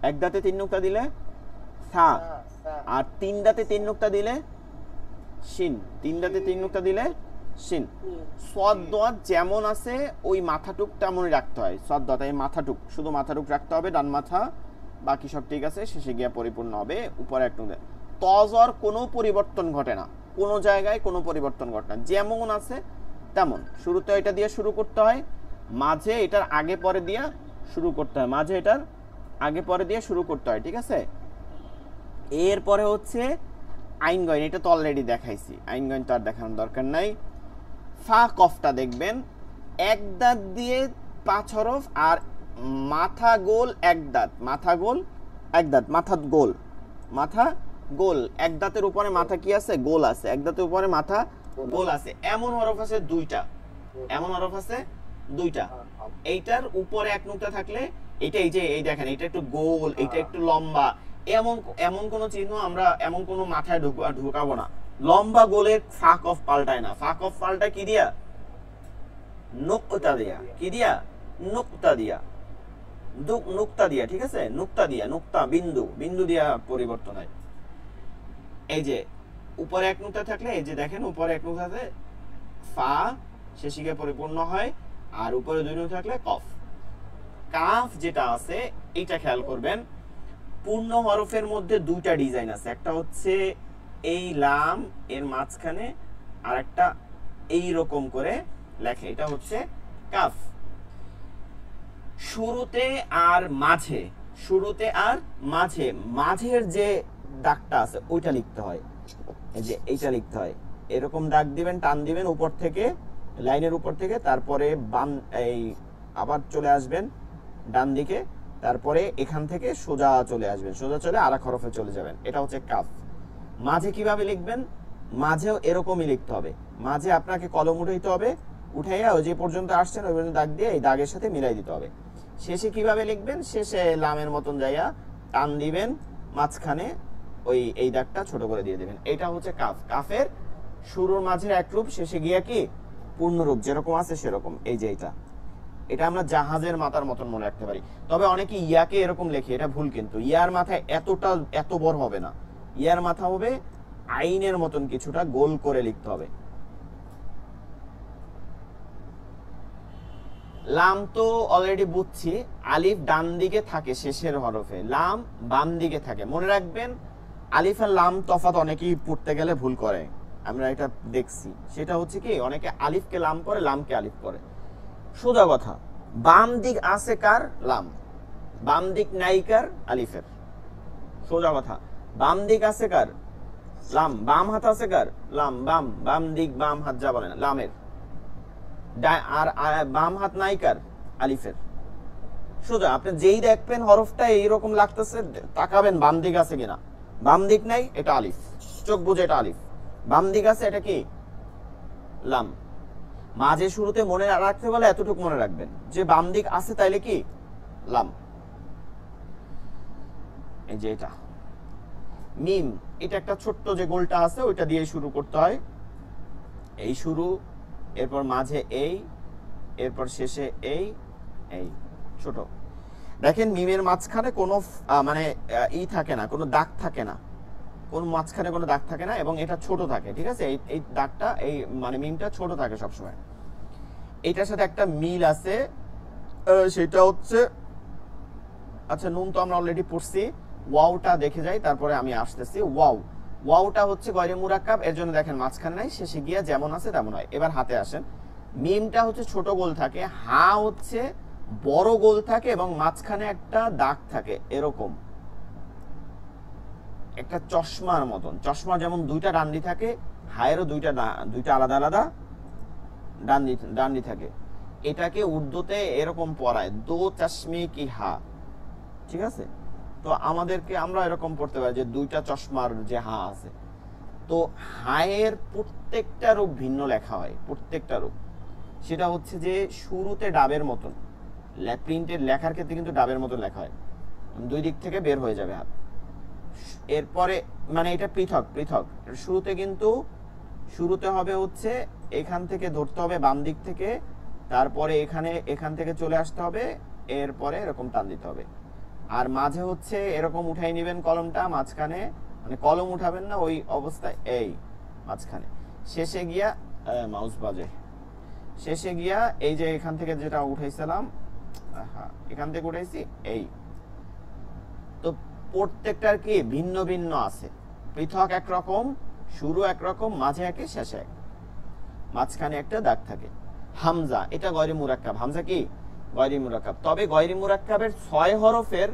এক দাঁতে 3 নুক্তা দিলে সা, আর 3 দাঁতে 3 নুক্তা দিলে শিন, 3 দাঁতে 3 নুক্তা দিলে শিন। সদ দোয়াত যেমন আছে ওই মাথাটুক তেমনই রাখতে হয়, সদ দোয়াত এই মাথাটুক, শুধু মাথাটুক রাখতে হবে, ডান মাথা, বাকি সব ঠিক আছে, শেষে গিয়া পরিপূর্ণ হবে, উপরে এক নুক্তা। তজর কোনো পরিবর্তন ঘটে না, কোনো জায়গায় কোনো পরিবর্তন ঘটে না, যেমন আছে তেমন। শুরুতে এটা দিয়ে শুরু করতে হয়, মাঝে এটার আগে পরে দিয়ে শুরু করতে হয়, মাঝে এটার আগে পরে দিয়ে শুরু করতে হয়, ঠিক আছে। এরপরে হচ্ছে আইন গইন, এটা তো অলরেডি দেখাইছি, আইন গইন তো আর দেখানোর দরকার নাই। ফা কফটা দেখবেন এক দাঁত দিয়ে 5 হরফ, আর মাথা গোল এক দাঁত, মাথা গোল এক দাঁত, মাথা গোল, মাথা গোল, এক দাঁতের উপরে মাথা কি আছে? গোল আছে, এক দাঁতের উপরে মাথা গোল আছে। এমন হরফ আছে 2টা, এমন হরফ আছে 2টা। এইটার উপরে এক নুক্তা থাকলে এটা, এই যে এই দেখেন, এটা একটু গোল, এটা একটু লম্বা, এমন এমন কোন চিহ্ন আমরা এমন কোন মাথায় ঢুকাবো না। লম্বা গোলের ফাঁক অফ পাল্টায় না, ফাঁক অফ পাল্টা কি দিয়া? নুক্তা দিয়া, কি দিয়া? নুক্তা দিয়া, নুক্তা দিয়া, ঠিক আছে, নুক্তা দিয়া, নুক্তা বিন্দু, বিন্দু দিয়া পরিবর্তন হয়। এই যে উপরে এক নুক্তা থাকলে, এই যে দেখেন উপরে এক নুক্তা থাকলে ফা শেষে গিয়ে পরিপূর্ণ হয়, আর উপরে 2 নুক্তা থাকলে কফ। কাফ যেটা আছে এটা খেয়াল করবেন, পূর্ণ হরফের মধ্যে 2টা ডিজাইন আছে, একটা হচ্ছে এই লাম এর মাঝখানে, আর একটা এই রকম করে লেখে, এটা হচ্ছে কাফ। শুরুতে আর মাঝে, শুরুতে আর মাঝে, মাঝের যে দাগটা আছে ওইটা লিখতে হয়, এই যে এইটা লিখতে হয়, এরকম দাগ দিবেন, টান দিবেন উপর থেকে, লাইনের উপর থেকে, তারপরে বাম এই আবার চলে আসবেন ডান দিকে, তারপরে এখান থেকে সোজা চলে আসবেন, সোজা চলে আরেক হরফে চলে যাবেন, এটা হচ্ছে কাফ। মাঝে কিভাবে লিখবেন? মাঝেও এরকমই লিখতে হবে, মাঝে আপনাকে কলম উঠাইতে হবে, উঠাইয়া ওই যে পর্যন্ত আসছেন ওই পর্যন্ত দাগ দিয়ে এই দাগের সাথে মিলাই দিতে হবে। শেষে কিভাবে লিখবেন? শেষে লামের মতন যাইয়া টান দিবেন, মাঝখানে ওই এই দাগটা ছোট করে দিয়ে দিবেন, এটা হচ্ছে কাফ। কাফের শুরুর মাঝের একরূপ, শেষে গিয়া কি পূর্ণরূপ, যেরকম আছে সেরকম। এই যে এটা আমরা জাহাজের মাথার মতন মনে রাখতে পারি, তবে অনেকে ইয়াকে এরকম লেখে, এটা ভুল, কিন্তু ইয়ার মাথায় এত বড় হবে না, ইয়ার মাথা হবে আইনের মতন কিছুটা গোল করে লিখতে হবে। লাম তো অলরেডি বুঝছি, আলিফ ডান দিকে থাকে শেষের হরফে, লাম বাম দিকে থাকে। মনে রাখবেন আলিফ আর লাম তফাৎ অনেকেই পড়তে গেলে ভুল করে, আমরা এটা দেখছি। সেটা হচ্ছে কি অনেকে আলিফকে লাম পড়ে, লামকে আলিফ পড়ে। সোজা কথা, বাম দিক আছে কার? লাম। বাম দিক নাই কার? আলিফের। সোজা কথা, বাম দিক আছে কার? লাম। বাম হাত আছে কার? লাম। বাম, বাম দিক বাম হাত যা বলে না, লামের। আর বাম হাত নাই কার? আলিফের। সোজা, আপনি যেই দেখবেন হরফটা এইরকম লাগতেছে, তাকাবেন বাম দিক আছে কিনা। বাম দিক নাই, এটা আলিফ, চোখ বুঝে এটা আলিফ। বাম দিক আছে, এটা কি? লাম। মাঝে শুরুতে মনে রাখতে বলে এতটুকু মনে রাখবেন যে বাম দিক আছে, তাইলে কি? লাম। এই যে এটা মিম, এটা একটা ছোট্ট যে গোলটা আছে ওইটা দিয়ে শুরু করতে হয়। এই শুরু, এরপর মাঝে এই, এরপর শেষে এই, এই ছোট। দেখেন মিমের মাঝখানে কোনো মানে ই থাকে না, কোনো দাগ থাকে না, কোন মাঝখানে কোনো দাগ থাকে না, এবং এটা ছোট থাকে, ঠিক আছে? এই দাগটা, এই মানে মিমটা ছোট থাকে সবসময়। এটার সাথে একটা মিল আছে, সেটা হচ্ছে, আচ্ছা নুন তো আমরা অলরেডি পড়ছি, ওয়াওটা দেখে যাই তারপরে আমি আসতেছি। ওয়াও, ওয়াওটা হচ্ছে গয়রে মুরাক্কাব, এর জন্য দেখেন মাঝখানে নাই, শেষে গিয়া যেমন আছে তেমন হয়। এবার হাতে আসেন, মিমটা হচ্ছে ছোট গোল থাকে, হা হচ্ছে বড় গোল থাকে, এবং মাঝখানে একটা দাগ থাকে এরকম, একটা চশমার মতন। চশমা যেমন দুইটা ডান্ডি থাকে, হায়েরও দুইটা আলাদা আলাদা ডান্ডি থাকে। এটাকে উর্দুতে এরকম পড়ায়, দো চশমে কি হা, ঠিক আছে? তো আমাদেরকে আমরা এরকম পড়তে পারি যে দুইটা চশমার যে হা আছে। তো হায়ের প্রত্যেকটা রূপ ভিন্ন লেখা হয়, প্রত্যেকটা রূপ। সেটা হচ্ছে যে শুরুতে ডাবের মতন, প্রিন্টের লেখার ক্ষেত্রে কিন্তু ডাবের মতন লেখা হয়, দুই দিক থেকে বের হয়ে যাবে হাত। এরপরে মানে এটা পৃথক পৃথক, শুরুতে কিন্তু শুরুতে হবে হচ্ছে এখান থেকে ধরতে হবে বাম দিক থেকে, তারপরে এখান থেকে চলে আসতে হবে, এরপরে এরকম টান দিতে হবে। আর মাঝে হচ্ছে এরকম উঠাই নেবেন কলমটা মাঝখানে, মানে কলম উঠাবেন না, ওই অবস্থায় এই মাঝখানে। শেষে গিয়া মাউস বাজে, শেষে গিয়া এই যে এখান থেকে যেটা উঠাইছিলাম, এখান থেকে উঠাইছি এই। তো প্রত্যেকটার কি ভিন্ন ভিন্ন আছে, পৃথক একরকম, শুরু একরকম, মাঝে একে, শেষে এক, মাঝখানে একটা দাগ থাকে। হামজা, এটা গয়রে মুরাক্কাব। হামজা কি? গয়রে মুরাক্কাব। তবে গয়রে মুরাক্কাবের 6 হরফের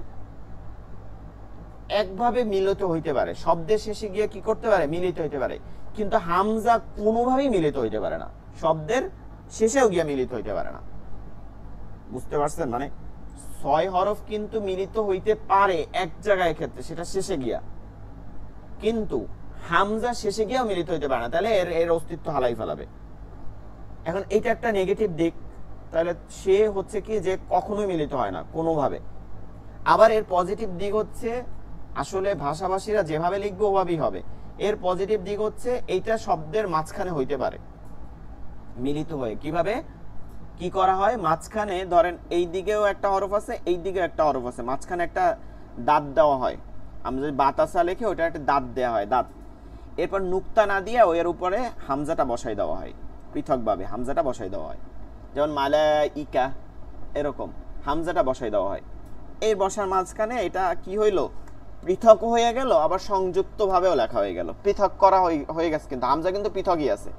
একভাবে মিলিত হইতে পারে, শব্দের শেষে গিয়ে কি করতে পারে? মিলিত হইতে পারে। কিন্তু হামজা কোনোভাবেই মিলিত হইতে পারে না, শব্দের শেষেও গিয়ে মিলিত হইতে পারে না। বুঝতে পারছেন? মানে 6 হরফ কিন্তু মিলিত হইতে পারে এক জায়গায় ক্ষেত্রে, সেটা শেষে গিয়া, কিন্তু হামজা শেষে গিয়েও মিলিত হইতে পারে না, তাহলে এর অস্তিত্ব হালাই ফেলাবে। এখন এটা একটা নেগেটিভ দিক, তাহলে সে হচ্ছে কি যে কখনোই মিলিত হয় না কোনোভাবে। আবার এর পজিটিভ দিক হচ্ছে, আসলে ভাষাভাষীরা যেভাবে লিখবে ওভাবেই হবে। এর পজিটিভ দিক হচ্ছে এইটা শব্দের মাঝখানে হইতে পারে মিলিত হয়ে। কিভাবে কি করা হয়? মাঝখানে ধরেন এই দিকেও একটা হরফ আছে, এই দিকেও একটা হরফ আছে, মাঝখানে একটা দাঁত দেওয়া হয়। আমরা যদি বাতাসা লিখে ওটা একটা দাঁত দেওয়া হয়, দাঁত। এরপর নুক্তা না দিয়ে ওর উপরে হামজাটা বসাই দেওয়া হয়, পৃথকভাবে হামজাটা বসাই দেওয়া হয়। যেমন মালাইকা, এরকম হামজাটা বসাই দেওয়া হয়। এই বসার মাঝখানে এটা কি হইলো? পৃথক হয়ে গেল, আবার সংযুক্ত ভাবেও লেখা হয়ে গেল, পৃথক করা হয়ে গেছে, কিন্তু হামজা কিন্তু পৃথকই আছে,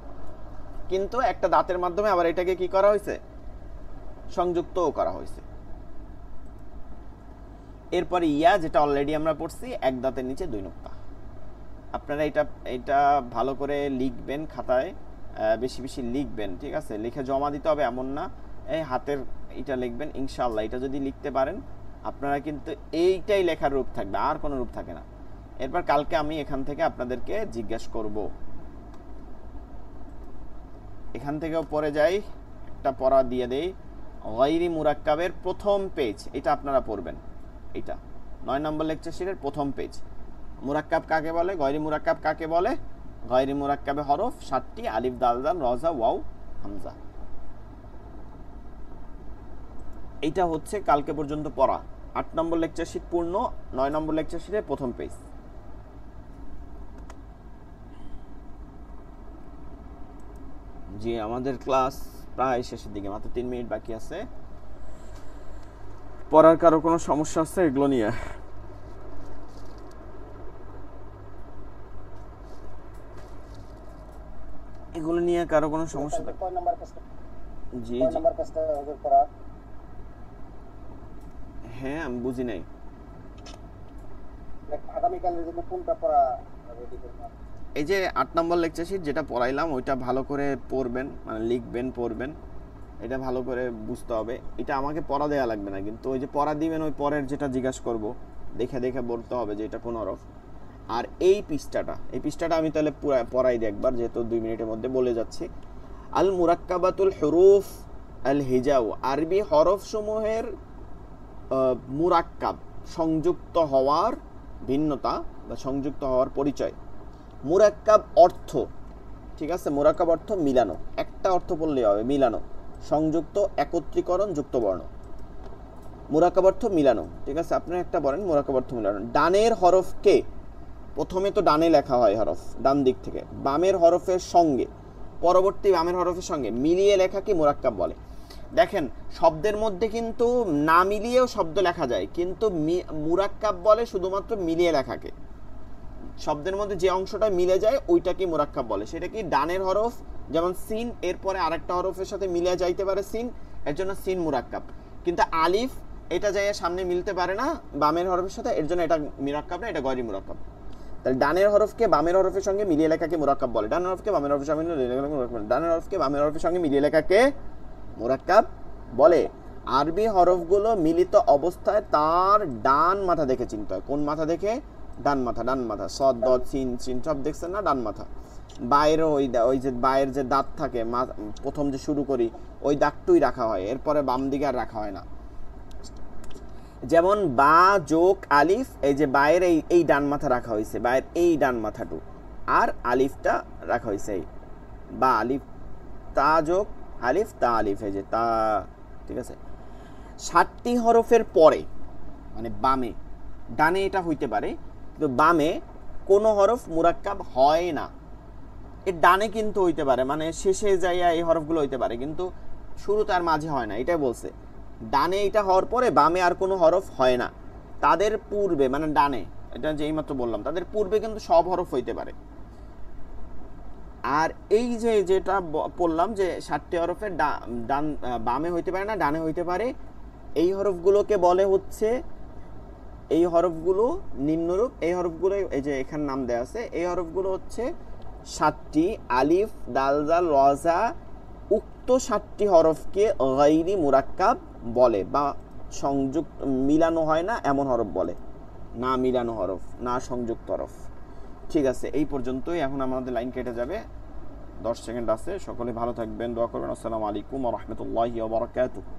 কিন্তু একটা দাঁতের মাধ্যমে আবার এটাকে কি করা হয়েছে? সংযুক্তও করা হয়েছে। এরপরে ইয়া, যেটা অলরেডি আমরা পড়ছি, এক দাঁতের নিচে 2 নুক্তা। আপনারা এটা ভালো করে লিখবেন খাতায়, বেশি বেশি লিখবেন, ঠিক আছে? লিখে জমা দিতে হবে এমন না, এই হাতের এটা লিখবেন ইনশাআল্লাহ। এটা যদি লিখতে পারেন আপনারা কিন্তু এইটাই লেখার রূপ থাকবে, আর কোনো রূপ থাকে না। এরপর কালকে আমি এখান থেকে আপনাদেরকে জিজ্ঞাসা করব। এখান থেকেও পড়ে যাই, একটা পড়া দিয়ে দেই। গয়রি মুরাক্কাবের প্রথম পেজ, এটা আপনারা পড়বেন। এটা 9 নম্বর লেকচার শিটের প্রথম পেজ। মুরাক্কাব কাকে বলে? গয়রি মুরাক্কাব কাকে বলে? গয়রি মুরাক্কাবে হরফ 7টি, আলিফ, দাল, জাল, রজা, ওয়াও, হামজা। এইটা হচ্ছে কালকে পর্যন্ত পড়া। 8 নম্বর লেকচার শিট পূর্ণ, 9 নম্বর লেকচার শিটের প্রথম পেজ। জি, আমাদের ক্লাস প্রায় শেষের দিকে, মাত্র 3 মিনিট বাকি আছে। পড়ার কারো কোনো সমস্যা আছে এগুলো নিয়ে? এগুলো নিয়ে কারো কোনো সমস্যা? কয় নাম্বার পেজটা? জি কয় জি, নাম্বার পেজটা হুজুর পড়া? হ্যাঁ আমি বুঝি নাই। আগামীকালের জন্য কোনটা পড়া রেডি করবেন? এই যে 8 নম্বর লেকচার শিট যেটা পড়াইলাম ওইটা ভালো করে পড়বেন, মানে লিখবেন, পড়বেন, এটা ভালো করে বুঝতে হবে। এটা আমাকে পড়া দেওয়া লাগবে না, কিন্তু ওই যে পড়া দিবেন ওই পরের যেটা জিজ্ঞাসা করব দেখে দেখে বলতে হবে যে এটা কোন হরফ। আর এই পৃষ্ঠাটা আমি তাহলে পুরো পড়াই দিই একবার, যেহেতু 2 মিনিটের মধ্যে বলে যাচ্ছি। আল মুরাক্কাবাতুল হুরুফ আল হিজাউ, আরবি হরফ সমূহের মুরাক্কাব, সংযুক্ত হওয়ার ভিন্নতা বা সংযুক্ত হওয়ার পরিচয়। মুরাক্কাব অর্থ, ঠিক আছে, মুরাক্কাব অর্থ মিলানো, একটা অর্থ বললেই হবে, মিলানো, সংযুক্ত, একত্রীকরণ, যুক্ত বর্ণ। মুরাক্কাব অর্থ মিলানো, ঠিক আছে, আপনি একটা বলেন মুরাক্কাব অর্থ মিলানো। ডানের হরফকে, প্রথমে তো ডানে লেখা হয় হরফ, ডান দিক থেকে, বামের হরফের সঙ্গে পরবর্তী বামের হরফের সঙ্গে মিলিয়ে লেখাকে মুরাক্কাব বলে। দেখেন শব্দের মধ্যে কিন্তু না মিলিয়েও শব্দ লেখা যায়, কিন্তু মুরাক্কাব বলে শুধুমাত্র মিলিয়ে লেখাকে। শব্দের মধ্যে যে অংশটা মিলে যায় ওইটাকে মুরাক্কাব বলে। সেটা কি, ডানের হরফ যেমন সিন, এরপরে আরেকটা হরফের সাথে মিলে যাইতে পারে সিন, এর জন্য সিন মুরাক্কাব। কিন্তু আলিফ এটা যাইয়া সামনে মিলতে পারে না বামের হরফের সাথে, এর জন্য এটা মুরাক্কাব না, এটা গয়রি মুরাক্কাব। তাহলে ডানের হরফকে বামের হরফের সঙ্গে মিলিয়ে লেখাকে মুরাক্কাব বলে। ডানের হরফকে বামের হরফের সঙ্গে ডানের হরফকে বামের হরফের সঙ্গে মিলিয়ে লেখাকে মুরাক্কাব বলে। আরবি হরফগুলো মিলিত অবস্থায় তার ডান মাথা দেখে চিনতে হয়। কোন মাথা দেখে? ডান মাথা। ডান মাথা, সদ দদ সিন সিন সব দেখছেন না, ডান মাথা। বাইরে ওই যে বাইরের যে দাঁত থাকে, প্রথম যে শুরু করি ওই দাগটুই রাখা হয়, এরপরে বাম দিকে আর রাখা হয় না। যেমন বা যোগ আলিফ, এই যে বায়ের এই ডান মাথা রাখা হয়েছে, বায়ের এই ডান মাথাটু, আর আলিফটা রাখা হয়েছে এই বা আলিফ, তা যোগ আলিফ, তা আলিফ, এই যে তা, ঠিক আছে। 7টি হরফের পরে, মানে বামে, ডানে এটা হইতে পারে কিন্তু বামে কোনো হরফ মুরাক্কাব হয় না। এর ডানে কিন্তু হইতে পারে, মানে শেষে যাইয়া এই হরফগুলো হইতে পারে, কিন্তু শুরু তার মাঝে হয় না, এটাই বলছে। ডানে এটা হওয়ার পরে বামে আর কোনো হরফ হয় না। তাদের পূর্বে, মানে ডানে, এটা যেই মাত্র বললাম, তাদের পূর্বে কিন্তু সব হরফ হইতে পারে। আর এই যে যেটা বললাম যে 7টি হরফের ডান বামে হইতে পারে না, ডানে হইতে পারে, এই হরফগুলোকে বলে হচ্ছে, এই হরফগুলো নিম্নরূপ। এই হরফগুলো এই যে এখানে নাম দেওয়া আছে, এই হরফগুলো হচ্ছে 7টি, আলিফ দাল জাল রজা। উক্ত 7টি হরফকে গায়রি মুরাক্কাব বলে, বা সংযুক্ত মিলানো হয় না এমন হরফ বলে, না মিলানো হরফ, না সংযুক্ত হরফ। ঠিক আছে, এই পর্যন্তই। এখন আমাদের লাইন কেটে যাবে, 10 সেকেন্ড আছে। সকলে ভালো থাকবেন, দোয়া করবেন। আসসালামু আলাইকুম ওয়া রাহমাতুল্লাহি ওয়া বারাকাতুহু।